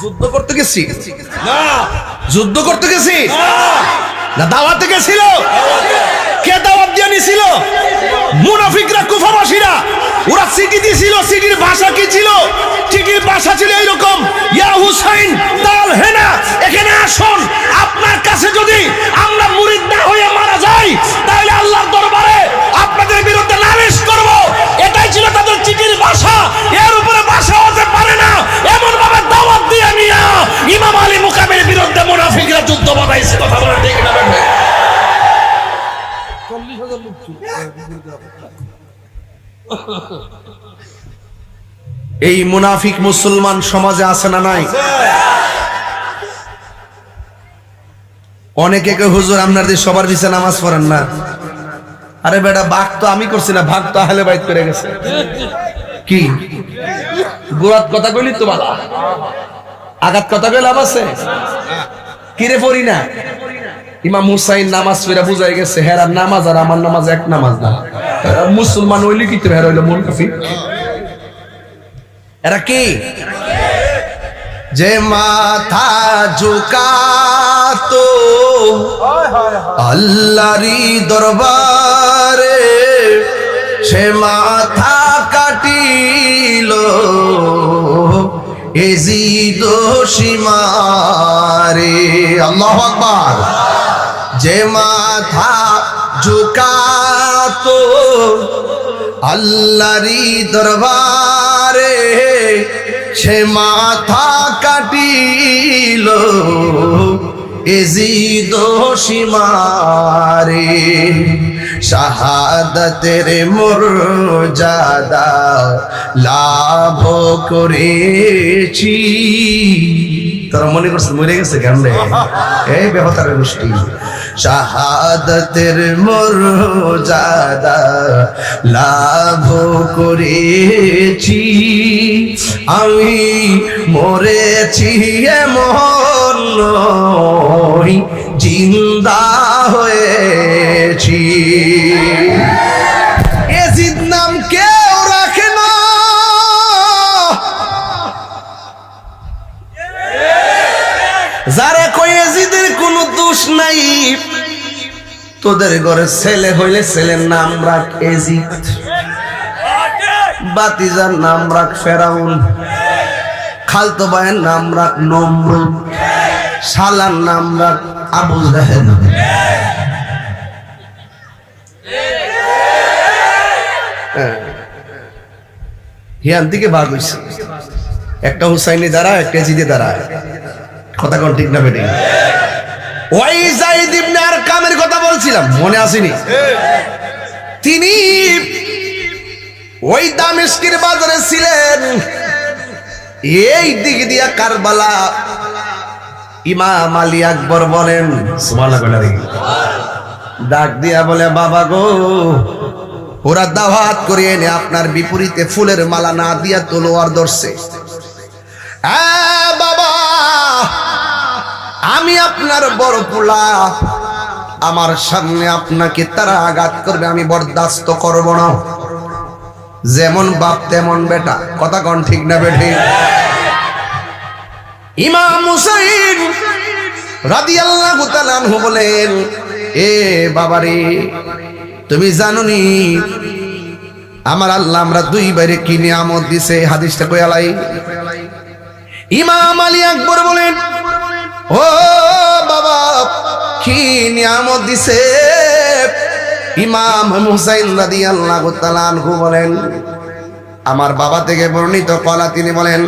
যুদ্ধ করতে গেছি না, যুদ্ধ করতে গেছি না, দাওয়াতে গেছিল। কে দাওয়াত দিয়ে নিছিল? মুনাফিকরা, কুফারবাসীরা। ওরা সিটি দিছিল। সিটির ভাষা কি ছিল? সিটির ভাষা ছিল এইরকম, ইয়া হুসাইন তাল হেনা, এখানে আসুন। আপনার কাছে যদি আমরা মুরিদ না হয়ে মারা যাই, তাহলে আল্লাহর দরবারে আপনাদের বিরুদ্ধে নালিশ করব। এটাই ছিল তাদের চিঠির ভাষা। এর উপরে ভাষা হতে পারে না, এমন ভাবে দাওয়াত দিয়ে নিয়া ইমাম আলী মুকামের বিরুদ্ধে মুনাফিকরা যুদ্ধ বাঁধাইছে। কথা বলে ঠিক না? এই মুনাফিক মুসলমান সমাজে আছে না নাই? অনেকে কে হুজুর আপনাদের সবার পিছে নামাজ পড়েন না। আরে বেটা, ভাগ তো আমি করছি না, ভাগ তো আহলে বাইত করে গেছে। কি গোরাত কথা কইলি তো বালা, আঘাত কথা কইলে লাভ আছে? কিরে পড়ি না? ইমাম হুসাইন নামাজ পড়া বুঝাই গেছে হেরার নামাজ আর আমার নামাজ এক নামাজ না। মুসলমান হইলি কি হেরা হইলো মুনাফিক? এরা কি? যে মাথা ঝুকাতো আল্লাহরি দরবারে, সে মাথা কাটিল এজিদ সীমারে। আল্লাহু আকবার। যে মাথা ঝুকাতো আল্লাহরি দরবারে, সে মাথা কাটিল এজিদ সীমারে শাহাদাতের মর্যাদা লাভ করেছি। তোরা মনে করছিস মরে গেছে কেমনে? এই বেহতার গোষ্ঠী শাহাদাতের মর্যাদা লাভ করেছি। আমি মরেছি এমন নয়, জিন্দা হয়েছি। এজিদ নাম কেউ রাখে না, যারা কই এজিদের কোনো দোষ নাই, তোদের ঘরে ছেলে হইলে ছেলের নাম রাখ এজিদ, বাতিজার নাম রাখ ফেরাউন, খালতো ভাইয়ের নাম রাখ নমরুদ, শালার নাম রাখ আবু জাহেল। হিয়ান থেকে ভাগ হইছে, একটা হুসাইনি দ্বারা একটা এজিদে দ্বারা। কথা কোন ঠিক না বেটি? ওই যায়েদ ইবনে আরকামের কথা বলছিলাম, মনে আসেনি? তিনি ওই দামেস্কের বাজারে ছিলেন, এই দিক দিয়া কারবালা। ইমাম আলী আকবর বলেন সুবহানাল্লাহ, ডাক দিয়া বলে বাবা গো, ওরা দাওয়াত করিয়ে এনে আপনার বিপরীতে ফুলের মালা না দিয়া তলোয়ার ধরছে। বাবা, আমি আপনার বড় পোলা, আমার সামনে আপনাকে তারা আঘাত করবে, আমি বরদাস্ত করব না। যেমন বাপ তেমন বেটা। কথা কোন ঠিক না বেঠি? ইমাম হুসাইন রাদিয়াল্লাহু তাআলা আনহু বলেন, এ বাবারে, তুমি জানোনি আমার আল্লাহ আমরা দুই বাইরে কি নিয়ামত দিছে? হাদিসটা কই আলাই? ইমাম আলী আকবর বলেন, ও বাবা, কি নিয়ামত দিছে? ইমাম হুসাইন রাদিয়াল্লাহু তাআলা আনহু বলেন, আমার বাবা থেকে বর্ণিত কলা, তিনি বলেন,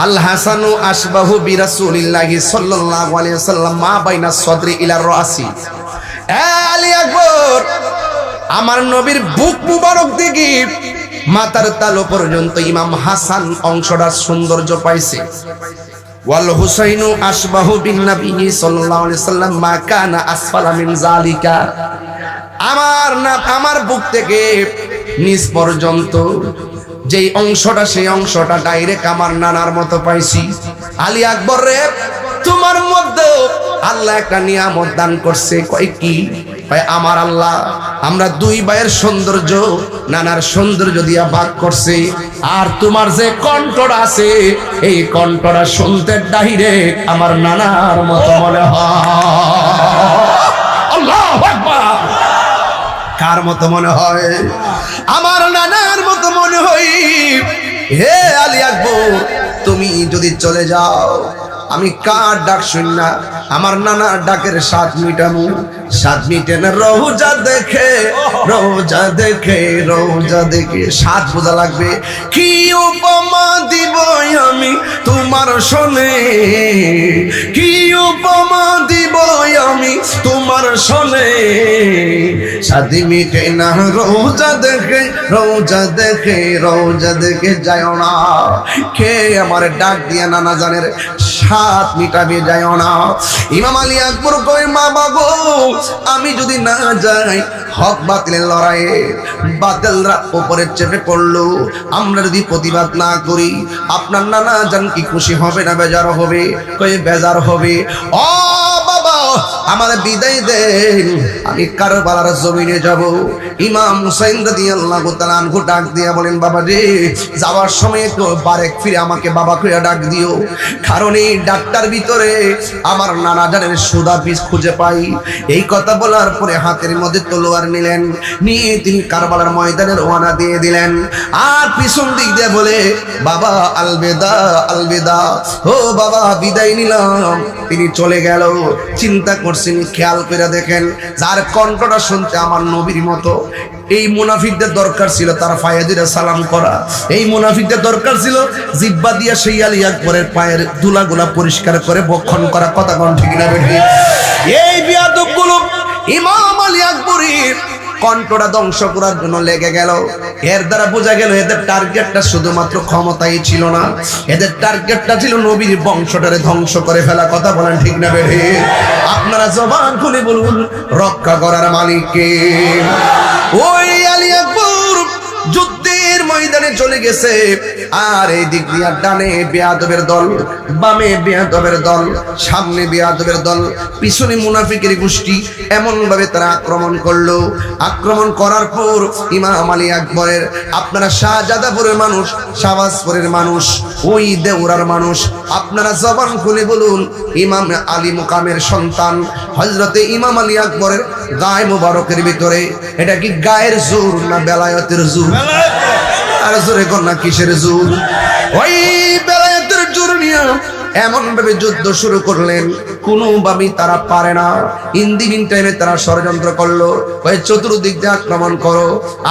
আল হাসানু আশবাহু বিরাসূলিল্লাহি সাল্লাল্লাহু আলাইহি ওয়াসাল্লাম মা বাইনা সদরি ইলা রাসি। আলী আকবর, আমার নবীর বুক মুবারক থেকে মাথার তালু পর্যন্ত ইমাম হাসান অংশটা সৌন্দর্য পাইছে। ওয়াল হুসাইনু আশবাহু বিন নবী সাল্লাল্লাহু আলাইহি ওয়াসাল্লাম মা কানা আসফালা মিন যালিকা। আমার বুক থেকে নিচ পর্যন্ত যেই অংশটা, সেই অংশটা ডাইরেক্ট আমার নানার মতো পাইছি। আলী আকবর রে, তোমার মধ্যে আল্লাহ একটা নিয়ামত দান করছে। কয় কি? ভাই আমার আল্লাহ আমরা দুই ভাইয়ের সৌন্দর্য নানার সৌন্দর্য দিয়া ভাগ করছে, আর তোমার যে কণ্ঠটা আছে এই কণ্ঠটা শুনতে ডাইরেক্ট আমার নানার মতো মনে হয়। আল্লাহু আকবার। কার মতো মনে হয়? আমার নানার মতো মনে হয়। হে আলী আকবর, তুমি যদি চলে যাও, আমি কার ডাক শুন না, আমার নানার ডাকের স্বাদ মিটামু। স্বাদ মিটে না রোজা দেখে, রোজা দেখে, রোজা দেখে স্বাদ বোঝা লাগবে। কি উপমা দিব আমি তোমার শোনে, কি উপমা দিব আমি তোমার শোনে। স্বাদ মিটে না রোজা দেখে, রোজা দেখে, রোজা দেখে যায় না। কে আমার ডাক দিয়া নানা জানের স্বাদ মিটাবে যায় না। ইমাম আলী আকবর কয়, মা বাবু, আমি যদি না যাই, হক বাতিলের লড়াইয়ে বাতিলরা উপরে চেপে পড়লো, আমরা যদি প্রতিবাদ না করি, আপনার নানা জান কি খুশি হবে না বেজার হবে? কয়ে বেজার হবে। ও বাবা, আমার বিদায় দেন, আমি কারবালার জমিনে যাব। ইমাম হুসাইন রাদিয়াল্লাহু তাআলা আনহু ডাক দিয়া বলেন, বাবা রে, যাওয়ার সময় একটু বারেক ফিরে আমাকে বাবা কইয়া ডাক দিও, কারণ এই ডাক্তার ভিতরে আমার নানা জানের সুদা পিস খুঁজে পাই। এই কথা বলার পরে হাতের মধ্যে তলোয়ার নিলেন, নিয়ে তিনি কারবালার ময়দানে রওনা দিয়ে দিলেন। আর পিছন দিক দিয়ে বলে, বাবা আলবিদা, আলবিদা, ও বাবা বিদায় নিলাম। তিনি চলে গেল। চিন্তা করছে করছেন খেয়াল করে দেখেন, যার কণ্ঠটা শুনতে আমার নবীর মতো। এই মুনাফিকদের দরকার ছিল তার পায়ে দিয়ে সালাম করা, এই মুনাফিকদের দরকার ছিল জিহ্বা দিয়ে সেই আলী আকবরের পায়ের ধুলাগুলা পরিষ্কার করে বক্ষণ করা। কথা কোন ঠিক না বেঠিক? এই বিয়াদবগুলো ইমাম আলী আকবরের কণ্ঠটা ধ্বংস করার জন্য লেগে গেল। এর দ্বারা বোঝা গেল এদের টার্গেটটা শুধুমাত্র ক্ষমতাই ছিল না, এদের টার্গেটটা ছিল নবীর বংশটারে ধ্বংস করে ফেলা। কথা বলেন ঠিক না বেঠিক? আপনারা জবান খুলে বলুন, রক্ষা করার মালিক কে? ওই আলী আকবর যুদ্ধের ময়দানে চলে গেছে, আর এই দিক দিয়ে ডানে বেয়াদবের দল, বামে বেয়াদবের দল, সামনে বেয়াদবের দল, পিছনে মুনাফিকের গোষ্ঠী। এমন ভাবে তারা আক্রমণ করলো। আক্রমণ করার পর ইমাম আলী আকবরের, আপনারা শাহজাদাপুরের মানুষ, শাহবাজপুরের মানুষ, ওই দেউরার মানুষ, আপনারা জবান খুলে বলুন, ইমাম আলী মুকামের সন্তান হযরতে ইমাম আলী আকবরের গায়ে মুবারকের ভিতরে এটা কি গায়ের জোর না বেলায়েতের জোর? আর জোরে কোন না কিসের জোর? ওই বেলায়েতের জোর নিয়ে এমন ভাবে যুদ্ধ শুরু করলেন, কোনোভাবেই তারা পারে না। ইন দি মিন টাইমে তারা ষড়যন্ত্র করলো, ওই চতুর্দিক দিয়ে আক্রমণ করো,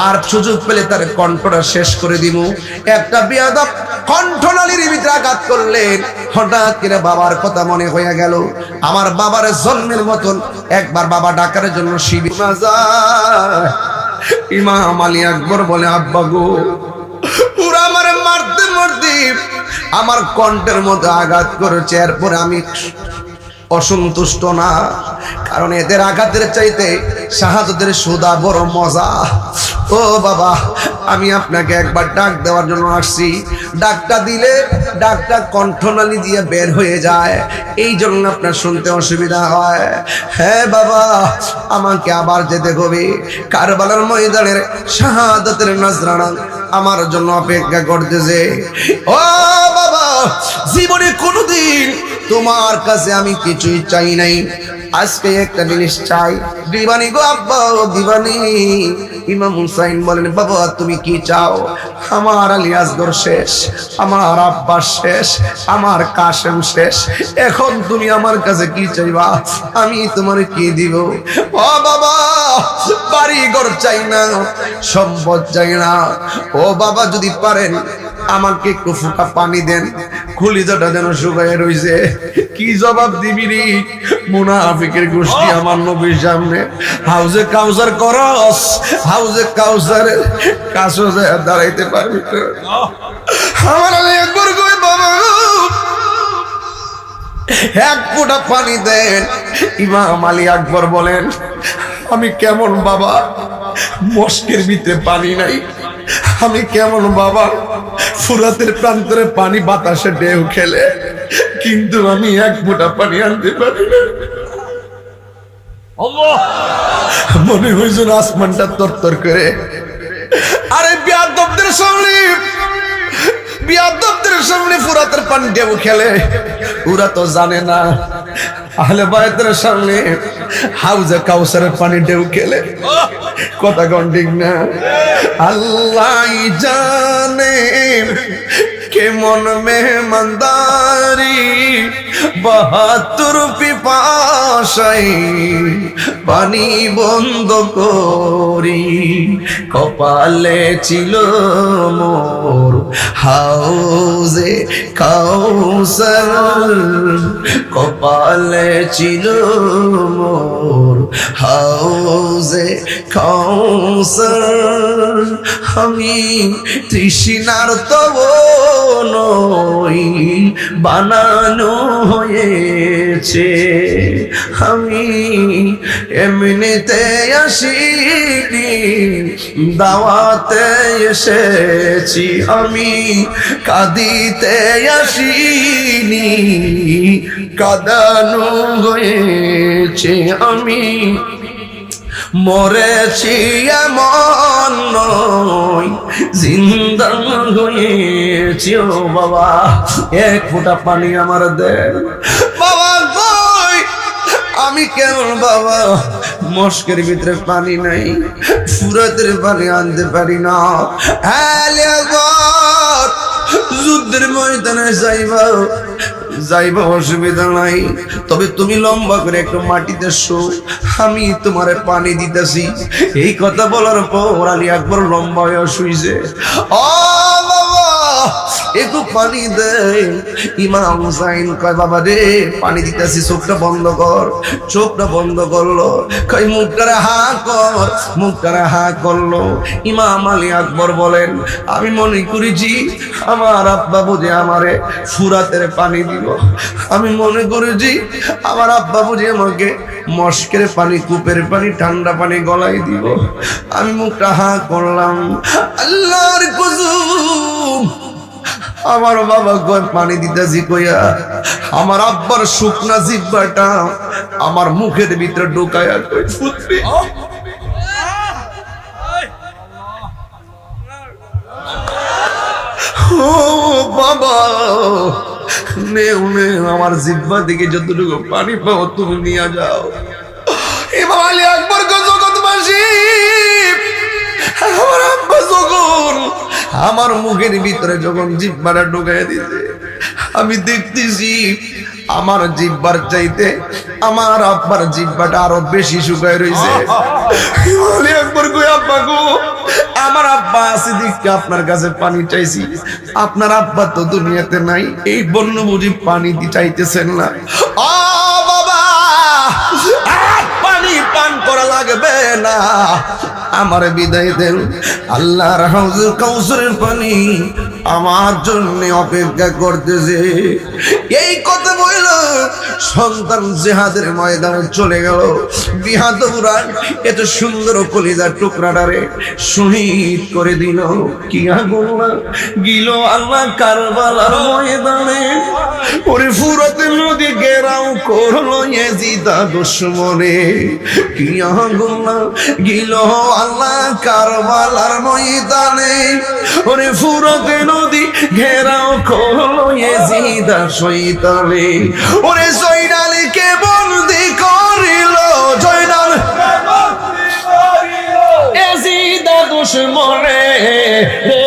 আর সুযোগ পেলে তার কণ্ঠটা শেষ করে দিব। একটা বেয়াদব কণ্ঠনালীর ভিতরে আঘাত করলেন। হঠাৎ করে বাবার কথা মনে হয়ে গেল, আমার বাবার জন্মের মতন একবার বাবা ডাকার জন্য শিবির না যায়। ইমাম আলী আকবর বলে, আব্বা গো, পুরা আমার মারতে মারতে আমার কণ্ঠের মধ্যে আঘাত করেছে, এরপরে আমি অসন্তুষ্ট না, কারণ এদের আঘাতের চাইতে শাহাদাতের সুদা বড় মজা। ও বাবা, আমি আপনাকে একবার ডাক দেওয়ার জন্য আসছি। ডাকটা দিলে ডাকটা কণ্ঠনালী দিয়ে বের হয়ে যায়, এই জন্য আপনার শুনতে অসুবিধা হয়। হ্যাঁ বাবা, আমাকে আবার যেতে হবে। কারবালার ময়দানের শাহাদাতের নজরানা আমার জন্য অপেক্ষা করতেছে। ও বাবা, জীবনে কোনোদিন তোমার কাছে আমি কিছুই চাই নাই, আজকে একটা জিনিস চাই। দিবানি গো আব্বা, দিবানি। ইমাম হুসাইন বলেন, বাবা তুমি কি চাও? আমার আলী আসগর শেষ, আমার আব্বাস শেষ, আমার কাশেম শেষ, এখন তুমি আমার কাছে কি চাইবা? আমি তোমার কি দিব? ও বাবা, বাড়ি ঘর চাই না, সম্পদ চাই না। ও বাবা, যদি পারেন আমাকে একটু ফোঁটা পানি দেন, কলিজাটা যেন শুকায় রইছে। কি জবাব দিবি রে? মুনাফিকের গোষ্ঠী আমার নবীর সামনে হাউজে কাউসার করস, হাউজে কাউসারের কাছে দাঁড়াইতে পারবি তো? আমার একবার কই বাবা, এক ফোঁটা পানি দেন। ইমাম আলী আকবর বলেন, আমি কেমন বাবা, মস্কের ভিতরে পানি নাই, আমি কেমন বাবা, ফুরাতের প্রান্তরে পানি বাতাসে ঢেউ খেলে, কিন্তু আমি এক ফোঁটা পানি আনতে পারি না। মনে হয়েছিল আসমানটা তরতর করে। আরে বিয়াদবদের সামনে, বিয়াদবদের সামনে ফুরাতের পানি ঢেউ খেলে, ওরা তো জানে না আহলে বায়তের সামনে হাউজে কাউসারের পানি ঢেউ খেলে। কথা কোন ঠিক না? আল্লাহ জানে কেমন মেহমানদারি, 72 পিপাসাই পানি বন্ধ করি, কপালে ছিল মোর হাউজে কাউসার, কপালে ছিল মোর হাউজে কাউসার। আমি তৃষ্ণার তব নই, বানানো হয়েছে, আমি এমনিতে আসিনি, দাওয়াতে এসেছি, আমি কাঁদিতে আসিনি, কাঁদানো হয়েছে, আমি মরেছি এমন নয়, জিন্দা হয়েছি। ও বাবা, এক ফোঁটা পানি আমার দেন বাবা। কই আমি কেমন বাবা, মস্কের ভিতরে পানি নাই, ফুরাতের পানি আনতে পারি না। হ্যাঁ যুদ্ধের ময়দানে যাইবা, যাইবা অসুবিধা নাই, তবে তুমি লম্বা করে একটু মাটিতে শো, আমি তোমারে পানি দিতেছি। এই কথা বলার পর আলী আকবর লম্বা হয়ে শুইছে। ও বাবা একটু পানি দে। ইমাম হুসাইন কয় বাবা রে পানি দিতেছি, চোখটা বন্ধ কর। চোখটা বন্ধ করলো, কই মুখটারে হা কর। মুখটারে হা করলো। ইমাম আলী আকবর বলেন আমি মনে করেছি আমার আব্বা বুঝে আমারে ফুরাতের পানি দিব, আমি মনে করেছি আমার আব্বা বুঝে আমাকে মস্কের পানি, কূপের পানি, ঠান্ডা পানি গলায় দিব। আমি মুখটা হা করলাম, আল্লাহর কসম আমার বাবা কয় পানি দিতেছি কইয়া আমার আব্বার শুকনা জিহ্বাটা আমার মুখের ভিতরে ঢোকায়া কই ফুটবে। ও বাবা নেও নেও, আমার জিহ্বা দিকে যতটুকু পানি পাও তুমি নিয়ে যাও। ইমাম আলী আকবর জগৎবাসী আমার আব্বা যখন আমার মুখের ভিতরে যখন জিহ্বাটা ঢোকায় দিতে, আমি দেখতেছি আমার জিহ্বার চাইতে আমার আব্বার জিহ্বাটা আরো বেশি শুকায় রয়েছে। একবার কই আব্বা গো, আমার আব্বা আছে দেখতে আপনার কাছে পানি চাইছি, আপনার আব্বা তো দুনিয়াতে নাই, এই বন্য বুঝি পানি চাইতেছেন না। ও বাবা পানি পান করা লাগবে না, আমার বিদায় দেন। আল্লাহর হাউজুল কাউসারের পানি আমার জন্য অপেক্ষা করতেছে। এই কথা বলল সন্তান জিহাদের ময়দানে চলে গেল। বিহাদুরা এত সুন্দর কলিজার টুকরাটারে শহীদ করে দিল। কি আগুন গিল আল্লাহ কারবালার ময়দানে। ওরে ফুরাতে নদী ঘেরাও করলো ইয়াজিদা দুশমনে। কি আগুন গিল আল্লাহ কারবালার ময়দানে। ওরে ফুরাতে নদী ঘেরাও করলো ইয়াজিদা শয়তানে। ওরে জয়নালকে বন্দি করিল, জয়নাল ইয়াজিদা দুশমনে। রে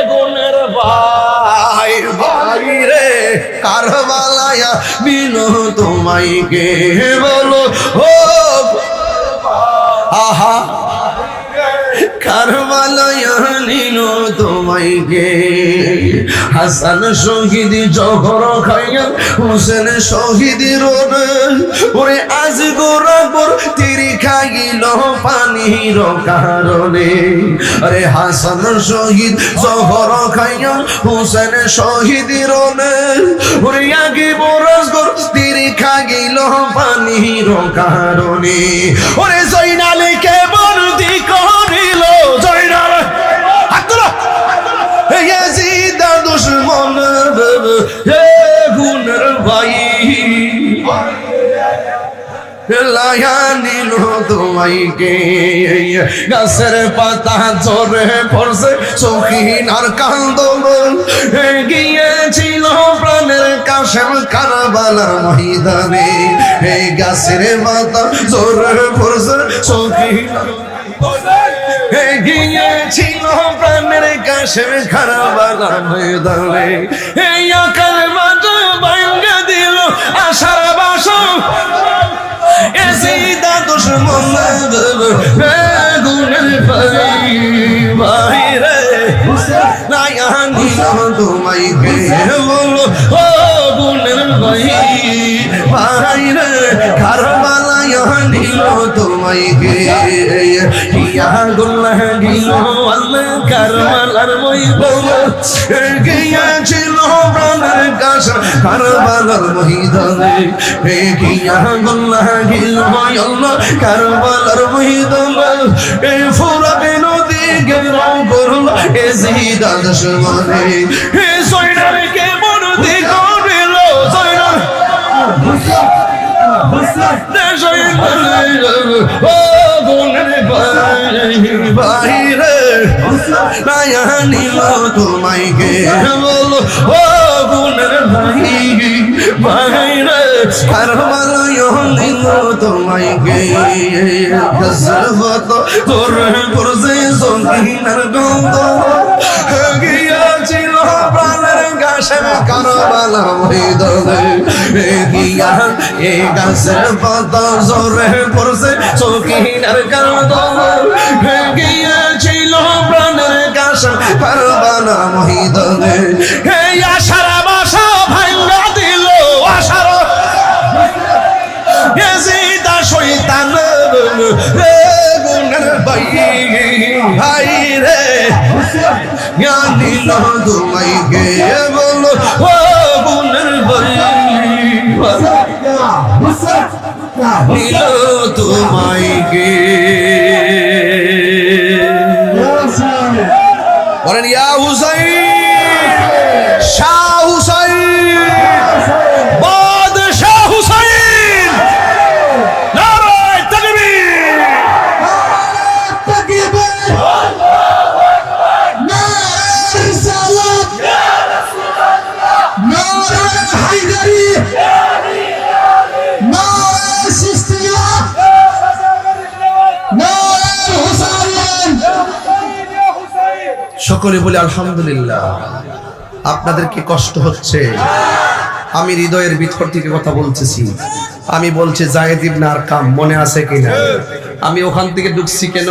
গুনের ভাই ভাই রে কারবালায় বিনো তোমায় কে বলো ও আহা কারবালায় নিল তোমায় গে। হাসান শহীদ জহর খাইয়া হোসেন শহীদ রোড। ওরে আজ গোরাবর তিরি খাইল পানির কারণে। আরে হাসান শহীদ জহর খাইয়া হোসেন শহীদ রোড। ওরে আগে বরসগর তিরি খাইল পানির কারণে। ওরে জয়নালকে বন্দি করিল, জয়নাল ইয়াজিদা দুশমন হে গুনের ভাই লায়া নিল তোমায় গে। গাছের পাতা জোরে পড়ছে সখিনার কান্দন। গিয়েছিল প্রাণের কাশেম কারবালার ময়দানে। এই গাছের পাতা জোরে পড়ছে সখিনার গিয়েছিল প্রাণের কাশেম কারবালার ময়দানে। এই আকার মাঝে ভাঙ্গা দিল আশার বাসা। ইয়াজিদা দুশমন গুনের ভাই ভাই রে লায়া নিল তোমায় গে বলো ও গুনের ভাই ভাই রে কারবালায় নিল তোমায় গে। ইয়া গুল্লাহ গিল আল্লাহ কারবালার ময়দানে। গিয়েছিল প্রাণের কাছে কারবালার ময়দানে। ইয়া গুল্লাহ গিল আল্লাহ কারবালার ময়দানে। এই ফুরাতে নদী ঘেরাও করলো ইয়াজিদা দুশমনে। এই জয়নালকে বন্দি করিল, জয়নাল বাইরে নিল তোমায় গে বলো ও গুণের ভাই বাইরে কারবালায় নিল তোমায় গে। গজবত তোর করছে সঙ্গীনার গন্ধ গিয়েছিল প্রাণের কাশেম কারবালার ময়দানে গিয়া এ গাছের পাতা ঝরে পড়ছে সকিনার কাঁদনে গিয়েছিল প্রাণের কাশা কারবালার ময়দানে হে আশার বাসা ভাঙা দিল আশার এজিদা শয়তান রে গুনার ভাই রে জ্ঞানীল তোমায় গে বলো ও গুনার ভাই নীল তোমায় গে বলেন ইয়া হুসাইন শাহ হুসাইন বাদশাহ হুসাইন নারায়ে তাকবীর নারায়ে রিসালাত নারায়ে হায়দারি নারায়ে সিস্তিয়া নারায়ে হুসাইন সকলে বলে আলহামদুলিল্লাহ। আপনাদের কি কষ্ট হচ্ছে? আমি হৃদয়ের ভিতর থেকে কথা বলতেছি। আমি বলছি যায়েদ ইবনে আরকাম মনে আছে কিনা? আমি ওখান থেকে ঢুকছি কেন?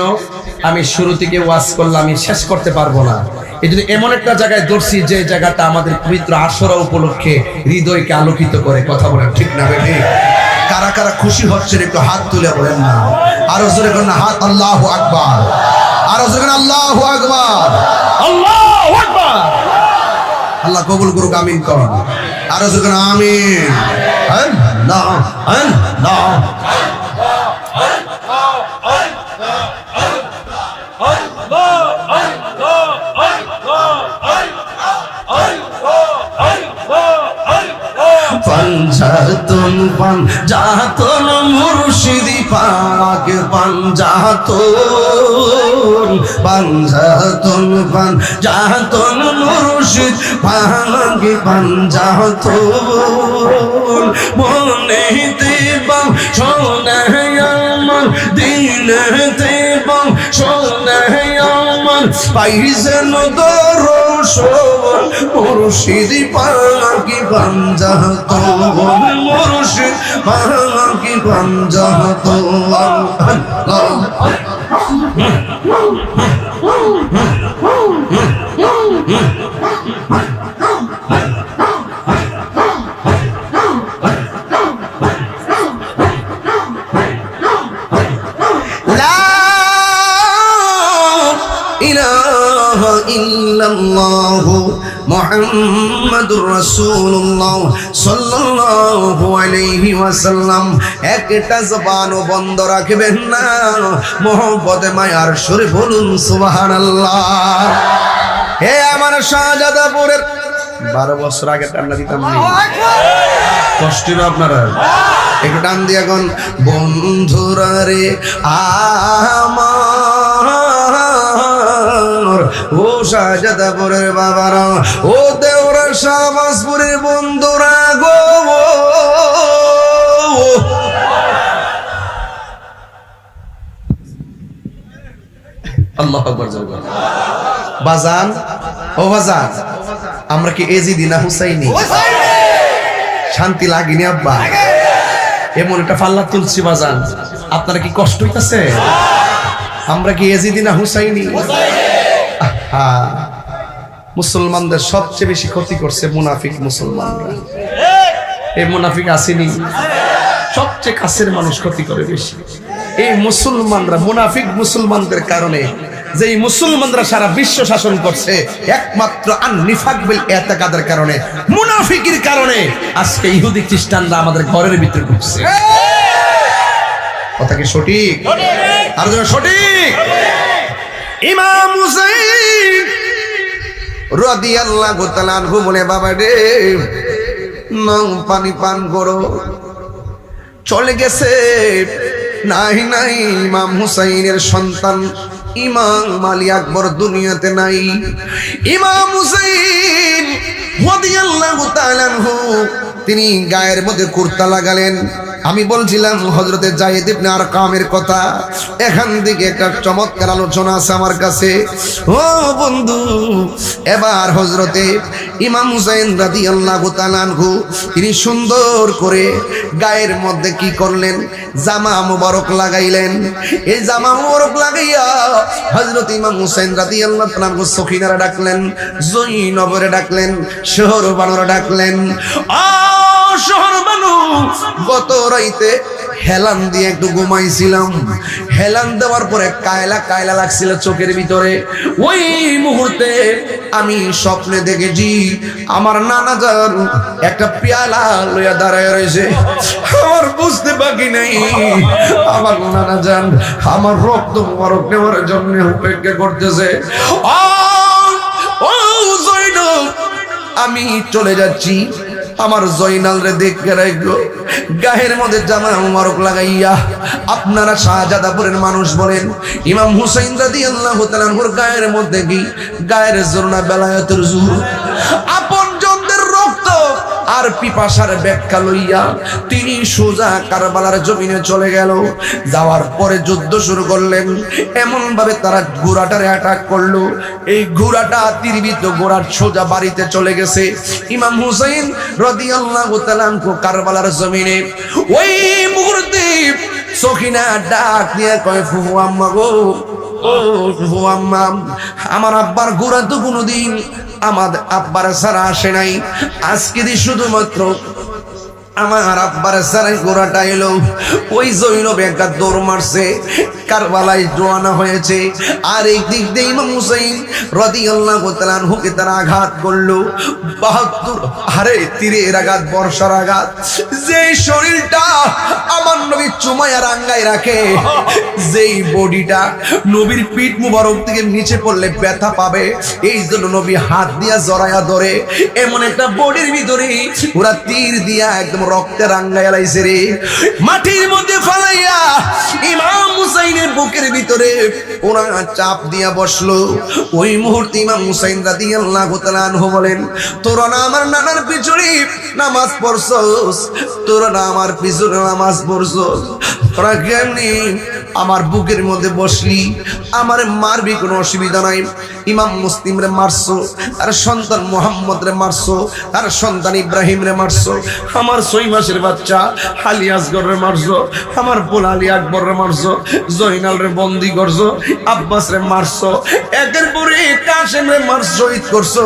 আমি শুরু থেকে ওয়াজ করলাম, আমি শেষ করতে পারবো না। এই জন্য এমন একটা জায়গায় ধরছি যে জায়গাটা আমাদের পবিত্র আশুরা উপলক্ষে হৃদয়কে আলোকিত করে। কথা বলেন ঠিক না বেটি? কারা কারা খুশি হচ্ছেন একটু হাত তুলে বলেন না। আরো জোরে করেন হাত। আল্লাহু আকবার। আরো জোরে করেন আল্লাহু আকবার। আল্লাহু আকবার। আল্লাহ কবুল করুক, আমিন করুন। আরো জোরে করেন আমিন। আল্লাহ আল্লাহ পাঞ্জাতন পাঞ্জাতন মুর্শিদি পাক পাঞ্জাতন পাঞ্জাতন পাঞ্জাতন মুর্শিদ পাক পাঞ্জাতন মনেতে বাম সোনায় আমার দিলেতে বাম সোনায় আমার পাইছেন দর্শন মুর্শিদি পাক পাঞ্জাতন মুর্শিদ পাক পাঞ্জাতন। ইল্লাল্লাহু মুহাম্মাদুর রাসূলুল্লাহ সাল্লাল্লাহু আলাইহি ওয়াসাল্লাম। একটা জবানও বন্ধ রাখবেন না, মোহব্বতে মায়ার সুরে বলুন সুবহানাল্লাহ। হে আমার শাহজাদাপুরের 12 বছর আগে টান্না দিতাম না, কষ্ট হবে আপনারা একটু টান দিয়ে এখন। বন্ধুরা রে আমার ও শাহজাদাপুরের বাবারা, ও দেওরা শাহবাজপুরের বন্ধুরা গো, আল্লাহু আকবার। বাজান ও বাজান, আমরা কি এজিদি না হুসাইনি? শান্তি লাগেনি আব্বা? এমন একটা পাল্লা তুলছি বাজান, আপনারা কি কষ্ট হইতাছে? আমরা কি এজিদি না হুসাইনি? মুসলমানদের সবচেয়ে বেশি ক্ষতি করছে মুনাফিক মুসলমানরা। এই মুনাফিক আসেনি, সবচেয়ে কাছের মানুষ ক্ষতি করে বেশি। এই মুসলমানরা মুনাফিক মুসলমানদের কারণে, যে মুসলমানরা সারা বিশ্ব শাসন করছে একমাত্র আন-নিফাক বিল ইতিকাদের কারণে, মুনাফিকের কারণে আজকে ইহুদি খ্রিস্টানরা আমাদের ঘরের ভিতরে ঢুকছে। কথা কি সঠিক? আর যেন সঠিক। ইমাম হুসাইন রাদিয়াল্লাহু তাআলা আনহু বলে, বাবা রে নাও পানি পান করো। চলে গেছে নাই নাই ইমাম হুসাইনের সন্তান ইমাম আলী আকবর দুনিয়াতে নাই। ইমাম হুসাইন রাদিয়াল্লাহু তাআলা আনহু তিনি গায়ের মধ্যে কুর্তা লাগালেন আমি বলছিলাম হযরতে যায়েদ ইবনে আরকামের কথা। এখান থেকে একটা চমৎকার আলোচনা আছে আমার কাছে। ও বন্ধু, এবার হযরতে ইমাম হুসাইন রাদিয়াল্লাহু তাআলা আনহু তিনি সুন্দর করে গায়ের মধ্যে কি করলেন, জামা মুবারক লাগাইলেন। এই জামা মুবারক লাগাইয়া হযরত ইমাম হুসাইন রাদিয়াল্লাহু তাআলা আনহু সখিনারে ডাকলেন, জয়নবরে ডাকলেন, শহরবানুরে ডাকলেন। শহরবানু, গত রাইতে হেলান দিয়ে একটু ঘুমাইছিলাম। হেলান দেওয়ার পরে কায়লা কায়লা লাগছিল চোখের ভিতরে। ওই মুহূর্তে আমি স্বপ্নে দেখেছি আমার নানা যান একটা পেয়ালা লইয়া দাঁড়ায় রয়েছে। আমার বুঝতে বাকি নেই আমার নানা যান আমার রক্ত মুবারক নেওয়ার জন্য অপেক্ষা করতেছে। ও জয়নব, আমি চলে যাচ্ছি। আমার জয়নাল রে দেখে রাখলো, গায়ের মধ্যে জামা মুবারক লাগাইয়া। আপনারা শাহজাদাপুরের মানুষ বলেন, ইমাম হুসাইন রাদিয়াল্লাহু তাআলা আনহুর গায়ের মধ্যে কি গায়ের জোরনা বেলায়েতের জোর, আপনজনদের রক্ত আর পিপাসার ব্যাখ্যা লইয়া তিনি সোজা কারবালার জমিনে চলে গেল। যাওয়ার পরে যুদ্ধ শুরু করলেন। এমন ভাবে তারা ঘোড়াটারে অ্যাটাক করলো, এই ঘোড়াটা তীরবিদ্ধ ঘোড়ার সোজা বাড়িতে চলে গেছে। ইমাম হুসাইন রাদিয়াল্লাহু তাআলা আনহু কারবালার জমিনে। ওই মুহূর্তে সখিনা ডাক দিয়ে কয়, ফুফু আম্মা গো, ও ফুফু আম্মা, আমার আব্বার ঘোড়া তো কোনোদিন আমার আব্বার ছাড়া আসে নাই, আজকে দিয়ে শুধুমাত্র আমার আব্বার ছাড়াই ঘোড়াটা এলো। ওই জৈনব একটা দৌড় মারছে, কারবালায় রওনা হয়েছে। আর এই দিক দিয়ে ইমাম হুসাইন রাদিয়াল্লাহু তাআলা আনহুকে তারা আঘাত করলো ৭২ হারে তীরের আঘাত, বর্ষার আঘাত। যে শরীরটা আমার নবী চুমায়া রাঙ্গায় রাখে, যেই বডিটা নবীর পিঠ মুবারক থেকে নিচে পড়লে ব্যথা পাবে, এই জন্য নবী হাত দিয়া জড়ায়া ধরে। এমন একটা বডির ভিতরে ওরা তীর দিয়া একদম রক্তে রাঙ্গায় লাইছে রে। মাটির মধ্যে ফালাইয়া ইমাম হুসাইনের বুকের ভিতরে ওরা চাপ দিয়া বসলো। ওই মুহূর্তে ইমাম হুসাইন রাদিয়াল্লাহু তাআলা আনহু বলেন, তোরা না আমার নানার পিছনে নামাজ পড়ছস, তোরা না আমার পিছনে নামাজ পড়ছস, তোরা কেমনি আমার বুকের মধ্যে বসলি? আমার মারবি, কোনো অসুবিধা নাই। ইমাম মুসলিম রে মারছো, তার সন্তান মুহাম্মদ রে মারছো, তার সন্তান ইব্রাহিম রে মারছো, আমার 6 মাসের বাচ্চা আলী আসগর রে মারছো, আমার বোন আলী আকবর রে মারছো, জয়নাল রে বন্দি করছো, আব্বাস রে মারছো, একের পরে কাসেম রে মারছো, শহীদ করছো।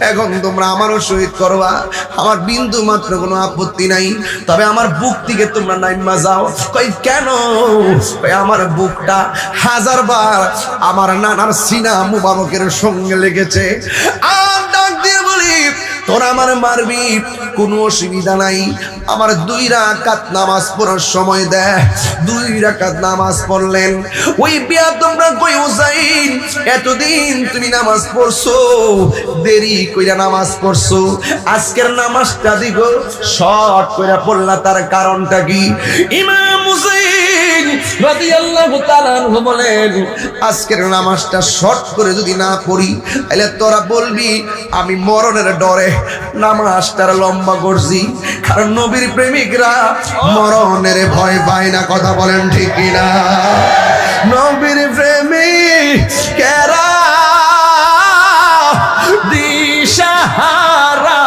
এখন তোমরা আমারও শহীদ করবা, আমার বিন্দু মাত্র কোনো আপত্তি নাই, তবে আমার বুক থেকে তোমরা নাইমা যাও। কই কেন? আমার বুকটা 1000 বার আমার নানার সিনা মুবারকের সঙ্গে লেগেছে। আর ডাক দিয়ে বলি, তোরা আমার মারবি, কোনো অসুবিধা নাই। আমার 2 রাকাত নামাজ পড়ার সময় দেয়। 2 রাকাত নামাজ পড়লেন। ওই বিয়া তোমরা কই হুসাইন, এতদিন তুমি নামাজ পড়ছো, দেরি কইরা নামাজ পড়ছো, আজকের নামাজটা দিগো শর্ট কইরা পড়লা, তার কারণটা কি? ইমাম হুসাইন রাদিয়াল্লাহু তাআলা আনহু বলেন, আজকের নামাজটা শর্ট করে যদি না পড়ি, তাহলে তোরা বলবি আমি মরণের ডরে নামাজটা লম্বা করছি। কারণ নবীর প্রেমিকরা মরণের ভয় পায় না, কথা বলেন ঠিক কিনা? নবীর প্রেমিকেরা দিশাহারা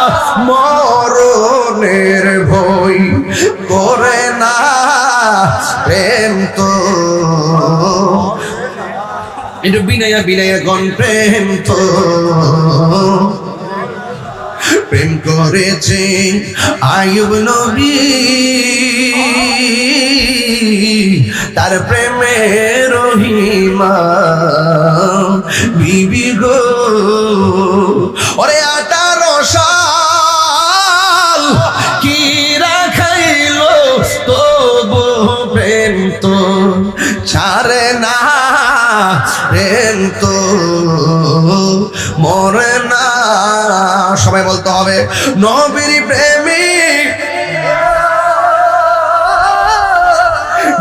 মরণের ভয় করে না, প্রেম তো একটু বিনয়া বিনয়া কোন প্রেম তো প্রেম করেছে আইয়ুব নবী, তার প্রেমে রহিমা বিবি গো। ওরে 18 সাল কি রাখাইলো, তবু প্রেম তো ছাড়ে না, প্রেম তো মরে না। সবাই বলতে হবে, নবীর প্রেমিক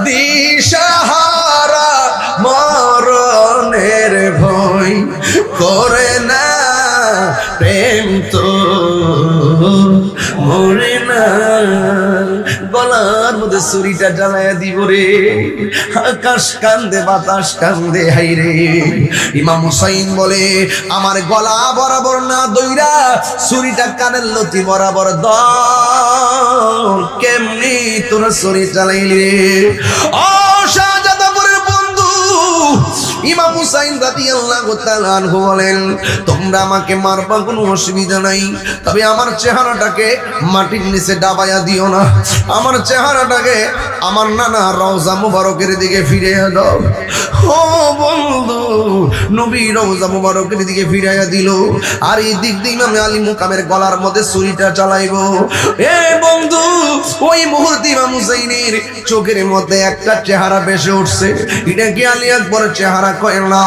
দিশাহারা মরণের ভয় করে না, প্রেম তো মরে না। গলার মধ্যে ছুরিটা জ্বালায়া দিব রে। আকাশ কান্দে বাতাস কান্দে, হাই রে। ইমাম হুসাইন বলে আমার গলা বরাবর না দইরা ছুরিটা কানের লতি বরাবর দাও, কেমনি তোর ছুরি চালাইলি রে? ও শাহজাদাপুরের বন্ধু ইমাম হুসাইন রাদিয়াল্লাহু তাআলা আনহু বলেন তোমরা আমাকে মারবা কোনো অসুবিধা নাই, তবে আমার চেহারাটাকে মাটির নিচে ডাবাইয়া দিও না, আমার চেহারাটাকে আমার নানা রওজা মুবারকের দিকে ফিরিয়ে দাও। ও বন্ধু নবী রওজা মুবারকের দিকে ফিরাইয়া দিল, আর এই দিক দিয়ে ইমাম আলী মুকামের গলার মধ্যে ছুরিটা চালাইবো। এ বন্ধু ওই মুহূর্তে ইমাম হুসাইনের চোখের মধ্যে একটা চেহারা ভেসে উঠছে। এটা কি আলী আকবরের চেহারা কয় না,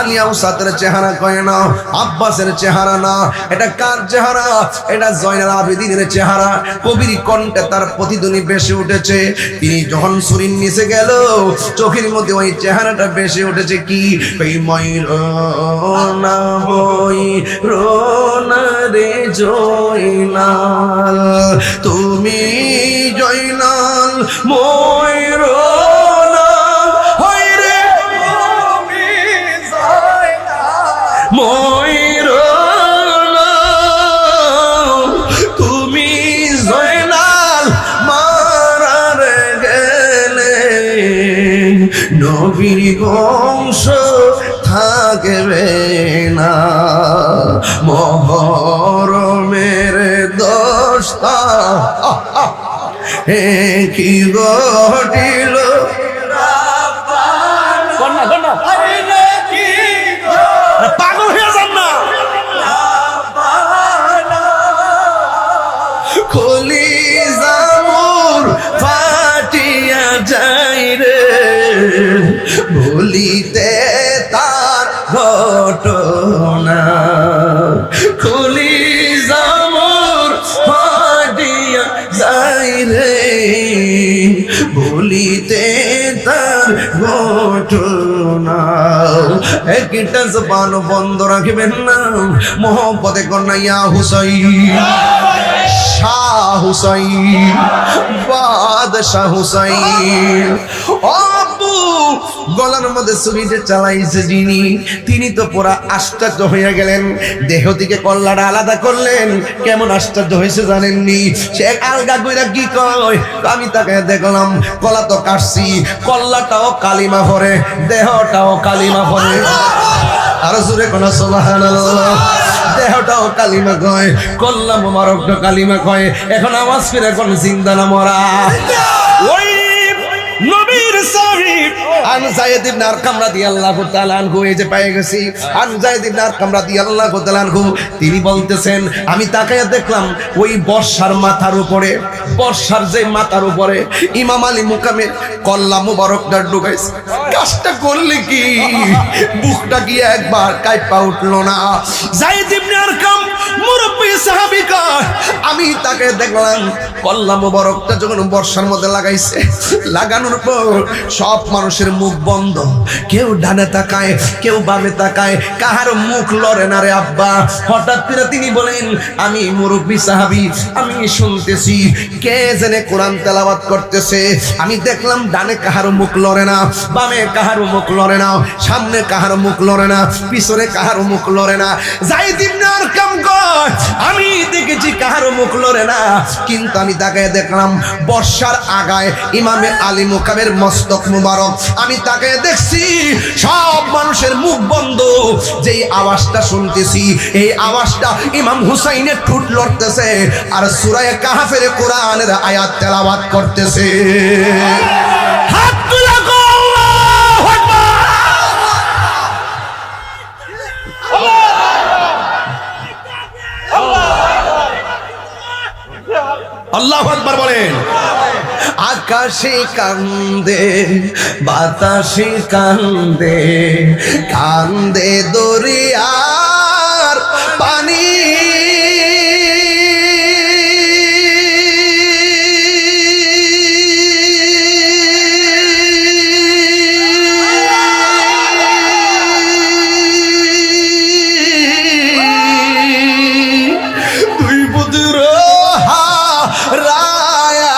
আলী আউসাতের চেহারা কয় না, আব্বাসের চেহারা না, এটা কার চেহারা? এটা জয়নাল আবেদিনের চেহারা। কবির কণ্ঠে তার প্রতিধ্বনি ভেসে উঠেছে। তিনি যখন ছুরির নিচে গেল চোখের মধ্যে ওই চেহারাটা ভেসে উঠেছে। কি এই ময়ূরনা ময়ূরনা রে জয়নাল, তুমি জয়নাল ময়ূরনা, হয় রে ময়ূরনা, তুমি জয়নাল মারার গেলে নবীর বংশ থাকবে না। মহরমের দশটা কি ঘটিল, পাগল হয়ে যান না, খলি জামুর ফাটিয়া যাই রে, ভুলিতে তার ঘটনা, খুলি জামুর ফাটিয়া যাই রে, ভুলিতে তার ঘটনা। একটা জবান বন্ধ রাখবেন না, মোহব্বতে কন্যা ইয়া হুসাইন, শাহ হুসাইন, বাদশাহ হুসাইন। আব্বু গলার মধ্যে ছুরিটা চালাইছে যিনি, তিনি তো পুরা আশ্চর্য হয়ে গেলেন। দেহ থেকে কল্লাটা আলাদা করলেন, কেমন আশ্চর্য হয়েছে জানেননি? সে আলগা কইরা কি কয়, আমি তাকে দেখলাম গলা তো কাটছি, কল্লাটাও কালিমা ভরে, দেহটাও কালিমা ভরে। আর জোরে কোন সুবহানাল্লাহ। দেহটাও কালিমা কয়, কল্লা মোবারকটা কালিমা কয়। এখন আওয়াজ ফিরে কোন জিন্দা না মরা? ওই নবীর সাহিব আন যায়েদ ইবনে আরকাম রাদিয়াল্লাহু তাআলা আনহু, এই যে পেয়ে গেছি আন যায়েদ ইবনে আরকাম রাদিয়াল্লাহু তাআলা আনহু, তিনি বলতেছেন আমি তাকায়া দেখলাম ওই বর্ষার মাথার উপরে, বর্ষার যে মাথার উপরে ইমাম আলী মুকামের কল্লা মুবারকটা ঢুকাইছে। কাজটা করলে কি বুকটা কি একবার কাঁপা উঠলো না? যায়েদ ইবনে আরকাম মুরব্বি সাহাবী কয় আমি তাকে দেখলাম কল্লা মুবারকটা যখন বর্ষার মধ্যে লাগাইছে, লাগানোর পর সব মানুষের মুখ বন্ধ, কেউ ডানে তাকায়, কেউ বামে তাকায়, কাহার মুখ লড়ে না রে আব্বা। হঠাৎ করে তিনি বলেন আমি মুরব্বি সাহাবী, আমি শুনতেছি কে জেনে কোরআন তেলাওয়াত করতেছে। আমি দেখলাম ডানে কাহার মুখ লড়ে না, বামে কাহার মুখ লড়ে না, সামনে কাহার মুখ লড়ে না, পিছনে কাহার মুখ লড়ে না। যায়েদ ইবনে আরকাম কয় আমি দেখেছি কাহার মুখ লড়ে না, কিন্তু আমি তাকায় দেখলাম বর্ষার আগায় ইমামে আলী মুকামের মস্তক মুবারক, আমি তাকায় দেখছি সব মানুষের মুখ বন্ধ। যেই আওয়াজটা শুনতেছি এই আওয়াজটা ইমাম হুসাইনের ঠোঁট লড়তেছে আর সূরা কাহফের কোরআনের আয়াত তেলাওয়াত করতেছে। হাত তুলে আল্লাহু আকবার, আল্লাহু আকবার বলেন। আকাশে কান্দে বাতাসে কান্দে, কান্দে দরিয়ার পানি, দুই পুত্র হারায়া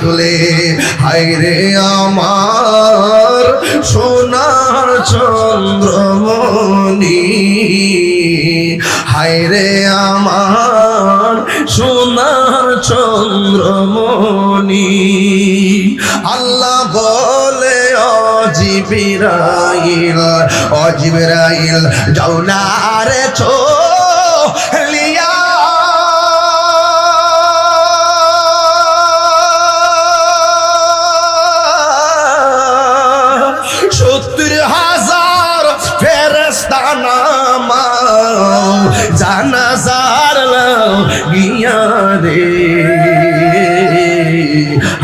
তুলে, হায় রে আমার সোনার চন্দ্রমণি, হায় রে আমার সোনার চন্দ্রমণি। আল্লাহ বলে ও জিবরাইল, ও জিবরাইল যাও না রে চলিয়া, জানাজার গিয়া রে,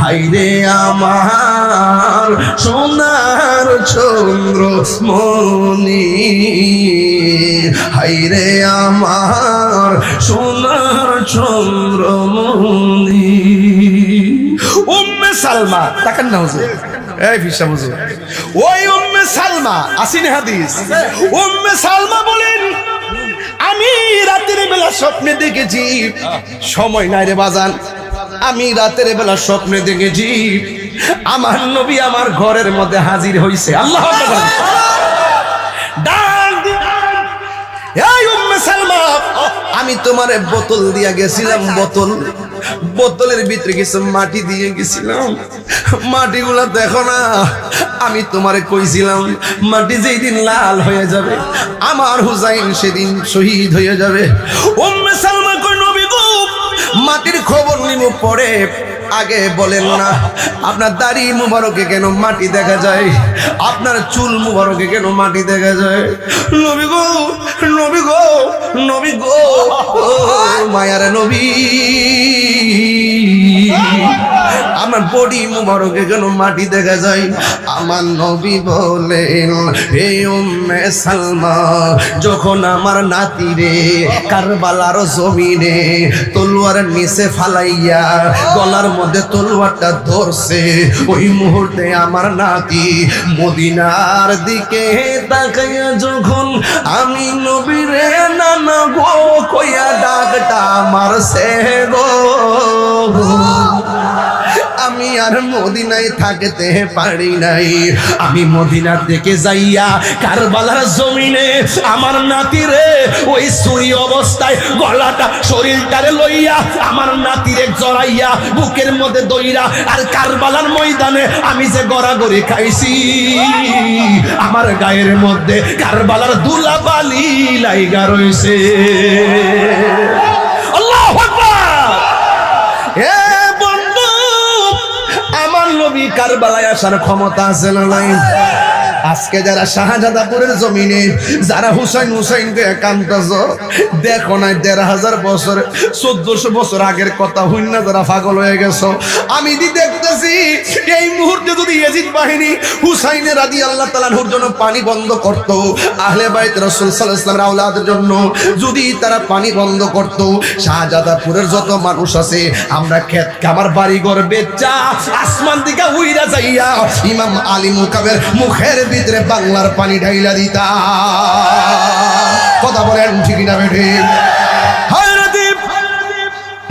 হাইরে আমার সোনার চন্দ্রমণি, হাইরে আমার সোনার চন্দ্রমণি। উম্মে সালমা, তাকান না হুজুর, এই ফিসা হুজুর, ওই উম্মে সালমা আসিন হাদিস, উম্মে সালমা বলেন আমি রাতের বেলা স্বপ্নে দেখেছি, সময় নাই রে বাজান, আমি রাতের বেলা স্বপ্নে দেখেছি আমার নবী আমার ঘরের মধ্যে হাজির হইছে। আল্লাহু আকবার। এই উম্মে সালমা, আমি তোমারে বোতল দিয়া গেছিলাম, বোতলের ভিতরে কিছু মাটি দিয়ে গেছিলাম, মাটিগুলা দেখো না, আমি তোমারে কইছিলাম মাটি যেই দিন লাল হয়ে যাবে আমার হুসাইন সেদিন শহীদ হয়ে যাবে। উম্মে সালমা কই নবী গো, মাটির খবর নিব পরে, আগে বলেন না আপনার দাড়ি মুবারকে কেন মাটি দেখা যায়, আপনার চুল মুবারকে কেন মাটি দেখা যায়? নবী গো, নবী গো, নবী গো, মায়ার নবী, আমার বডি মুবারকে কেন মাটি দেখা যায়? আমার নবী বলেন হে উম্মে সালমা, যখন আমার নাতিরে কারবালার জমিনে তলোয়ার নিচে ফালাইয়া গলার মধ্যে তলোয়ারটা ধরছে, ওই মুহূর্তে আমার নাতি মদিনার দিকে তাকাইয়া যখন আমি নবীরে নানা গো কইয়া ডাকটা মারছে গো, আমি আর মদিনায় থাকতে পারি নাই, আমি মদিনা থেকে যাইয়া কারবালার জমিনে আমার নাতিরে ওই ছুরি অবস্থায় গলাটা শরীরটারে লইয়া আমার নাতিরে জড়াইয়া বুকের মধ্যে দইরা, আর কারবালার ময়দানে আমি যে গড়াগড়ি খাইছি আমার গায়ের মধ্যে কারবালার ধুলাবালি লাইগা রইছে। আল্লাহু আকবার। নবী কারবালায় আসার ক্ষমতা আছে না নাই? আজকে যারা শাহজাদাপুরের জমিনে যারা হুসাইনকে কান্তাছ, দেখো না ১৫০০ বছর ১৪০০ বছর আগের কথা হইন না যারা পাগল হয়ে গেছো। আমি দেখতেছি এই মুহূর্তে যদি ইয়াজিদ বাহিনী হুসাইনের রাদিয়াল্লাহু তাআলা আনহুর জন্য পানি বন্ধ করত, আহলে বাইত রাসূল সাল্লাল্লাহু আলাইহি ওয়াসাল্লামের আওলাদের জন্য যদি তারা পানি বন্ধ করত, শাহজাদাপুরের যত মানুষ আছে আমরা ক্ষেত খামার বাড়ি ঘর বেচা আসমান দিকে উইরা যাইয়া ইমাম আলী মুকাবের মুখের ভিতরে বাংলার পানি ঢাইলা দিতা। কথা বলেন ঠিক না বেঠে?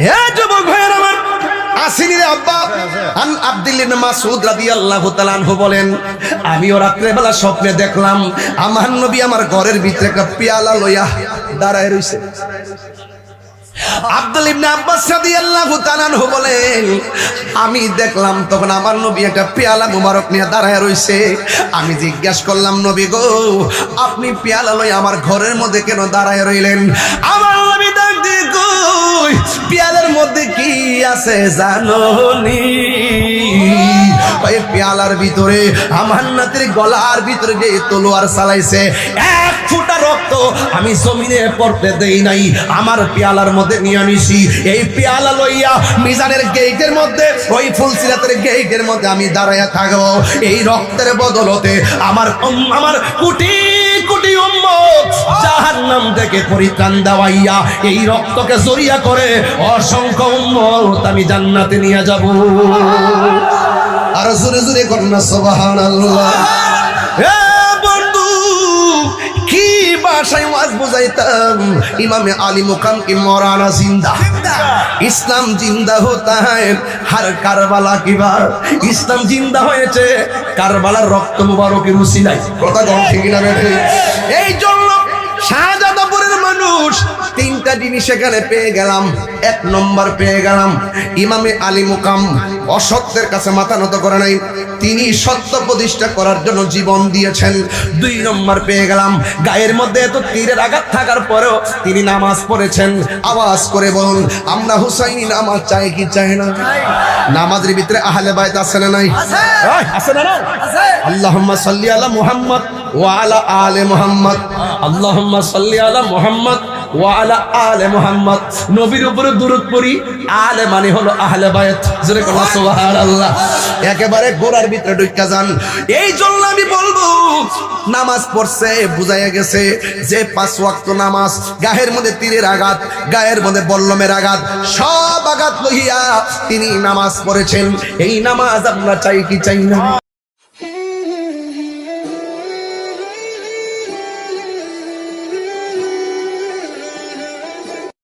হে যুবক ভাইয়ের আমার, আসিনির আব্বা আন আব্দুল্লাহ ইবনে মাসউদ রাদিয়াল্লাহু তাআলা আনহু বলেন, আমিও রাত্রে বেলা স্বপ্নে দেখলাম আমার নবী আমার ঘরের ভিতরে একটা পেয়ালা লইয়া দাঁড়ায় রইছে। আব্দুল্লাহ ইবনে আব্বাস রাদিয়াল্লাহু তাআলা আনহু বলেন, আমি দেখলাম তখন আমার নবী একটা পেয়ালা মুবারক নিয়ে দাঁড়ায় রইছে। আমি জিজ্ঞাসা করলাম, নবী গো আপনি পেয়ালা লই আমার ঘরের মধ্যে কেন দাঁড়ায় রইলেন? আমার নবী ডাক দিয়ে কই, পেয়ালার মধ্যে কি আছে জানোনি? ওই পেয়ালার ভিতরে আমার নাতির গলার ভিতরে যে তলোয়ার চালাইছে, এক ফোঁটা রক্ত আমি জমিনে পড়তে দেই নাই, আমার পেয়ালার মধ্যে নিয়ে আনিছি। এই পেয়ালা লইয়া মিজানের গেটের মধ্যে, ওই ফুলসিরাতের গেটের মধ্যে আমি দাঁড়াইয়া থাকবো। এই রক্তের বদলতে আমার কোটি কোটি উম্মত জাহান্নাম থেকে পরিত্রাণ দেওয়াইয়া এই রক্তকে জড়িয়া করে অসংখ্য উম্মত আমি জান্নাতে নিয়ে যাব। আর জোরে জোরে করেন না সুবহানাল্লাহ। এ বন্ধু কি বা ভাষায় ওয়াজ বুঝাইতাম, ইমামে আলী মুকাম কি মরানা জিন্দা, ইসলাম জিন্দা হতা হ্যায় হর কারবালা কি বার। ইসলাম জিন্দা হয়েছে কারবালার রক্ত মুবারকের উসিলায়। কথা কম ঠিক না বেঠে? এই জন্য শাহজাদাপুরের মানুষ তিনটা জিনিস এখানে পেয়ে গেলাম। এক নম্বর পেয়ে গেলাম, ইমামে আলী মুকাম অসত্যের কাছে মাথা নত করে নাই, তিনি সত্য প্রতিষ্ঠা করার জন্য জীবন দিয়েছেন। দুই নম্বর পেয়ে গেলাম, গায়ের মধ্যে এত তীরের আঘাত থাকার পরেও তিনি নামাজ পড়েছেন। আওয়াজ করে বলুন, আমরা হুসাইনি নামাজ চাই কি চাই না? নামাজের ভিতরে আহলে বাইত আছে না নাই? আছে না? আল্লাহুম্মা সাল্লি আলা মুহাম্মদ ওয়া আলা আলে মুহাম্মদ, আল্লাহুম্মা সাল্লি আলা মুহাম্মদ ওয়া আলা আলে মুহাম্মদ। নবীর উপরে দুরূদ পড়ি, আলে মানে হলো আহলে বাইত। জোরে বলো সুবহানাল্লাহ। একেবারে গোড়ার ভিতরে ঢুইকা যান। এই জন্য আমি বলবো, নামাজ পড়ছে বুঝাইয়া গেছে যে 5 ওয়াক্ত নামাজ, গায়ের মধ্যে তীরের আঘাত, গায়ের মধ্যে বল্লমের আঘাত, সব আঘাত লইয়া তিনি নামাজ পড়েছেন। এই নামাজ আমরা চাই কি চাই না?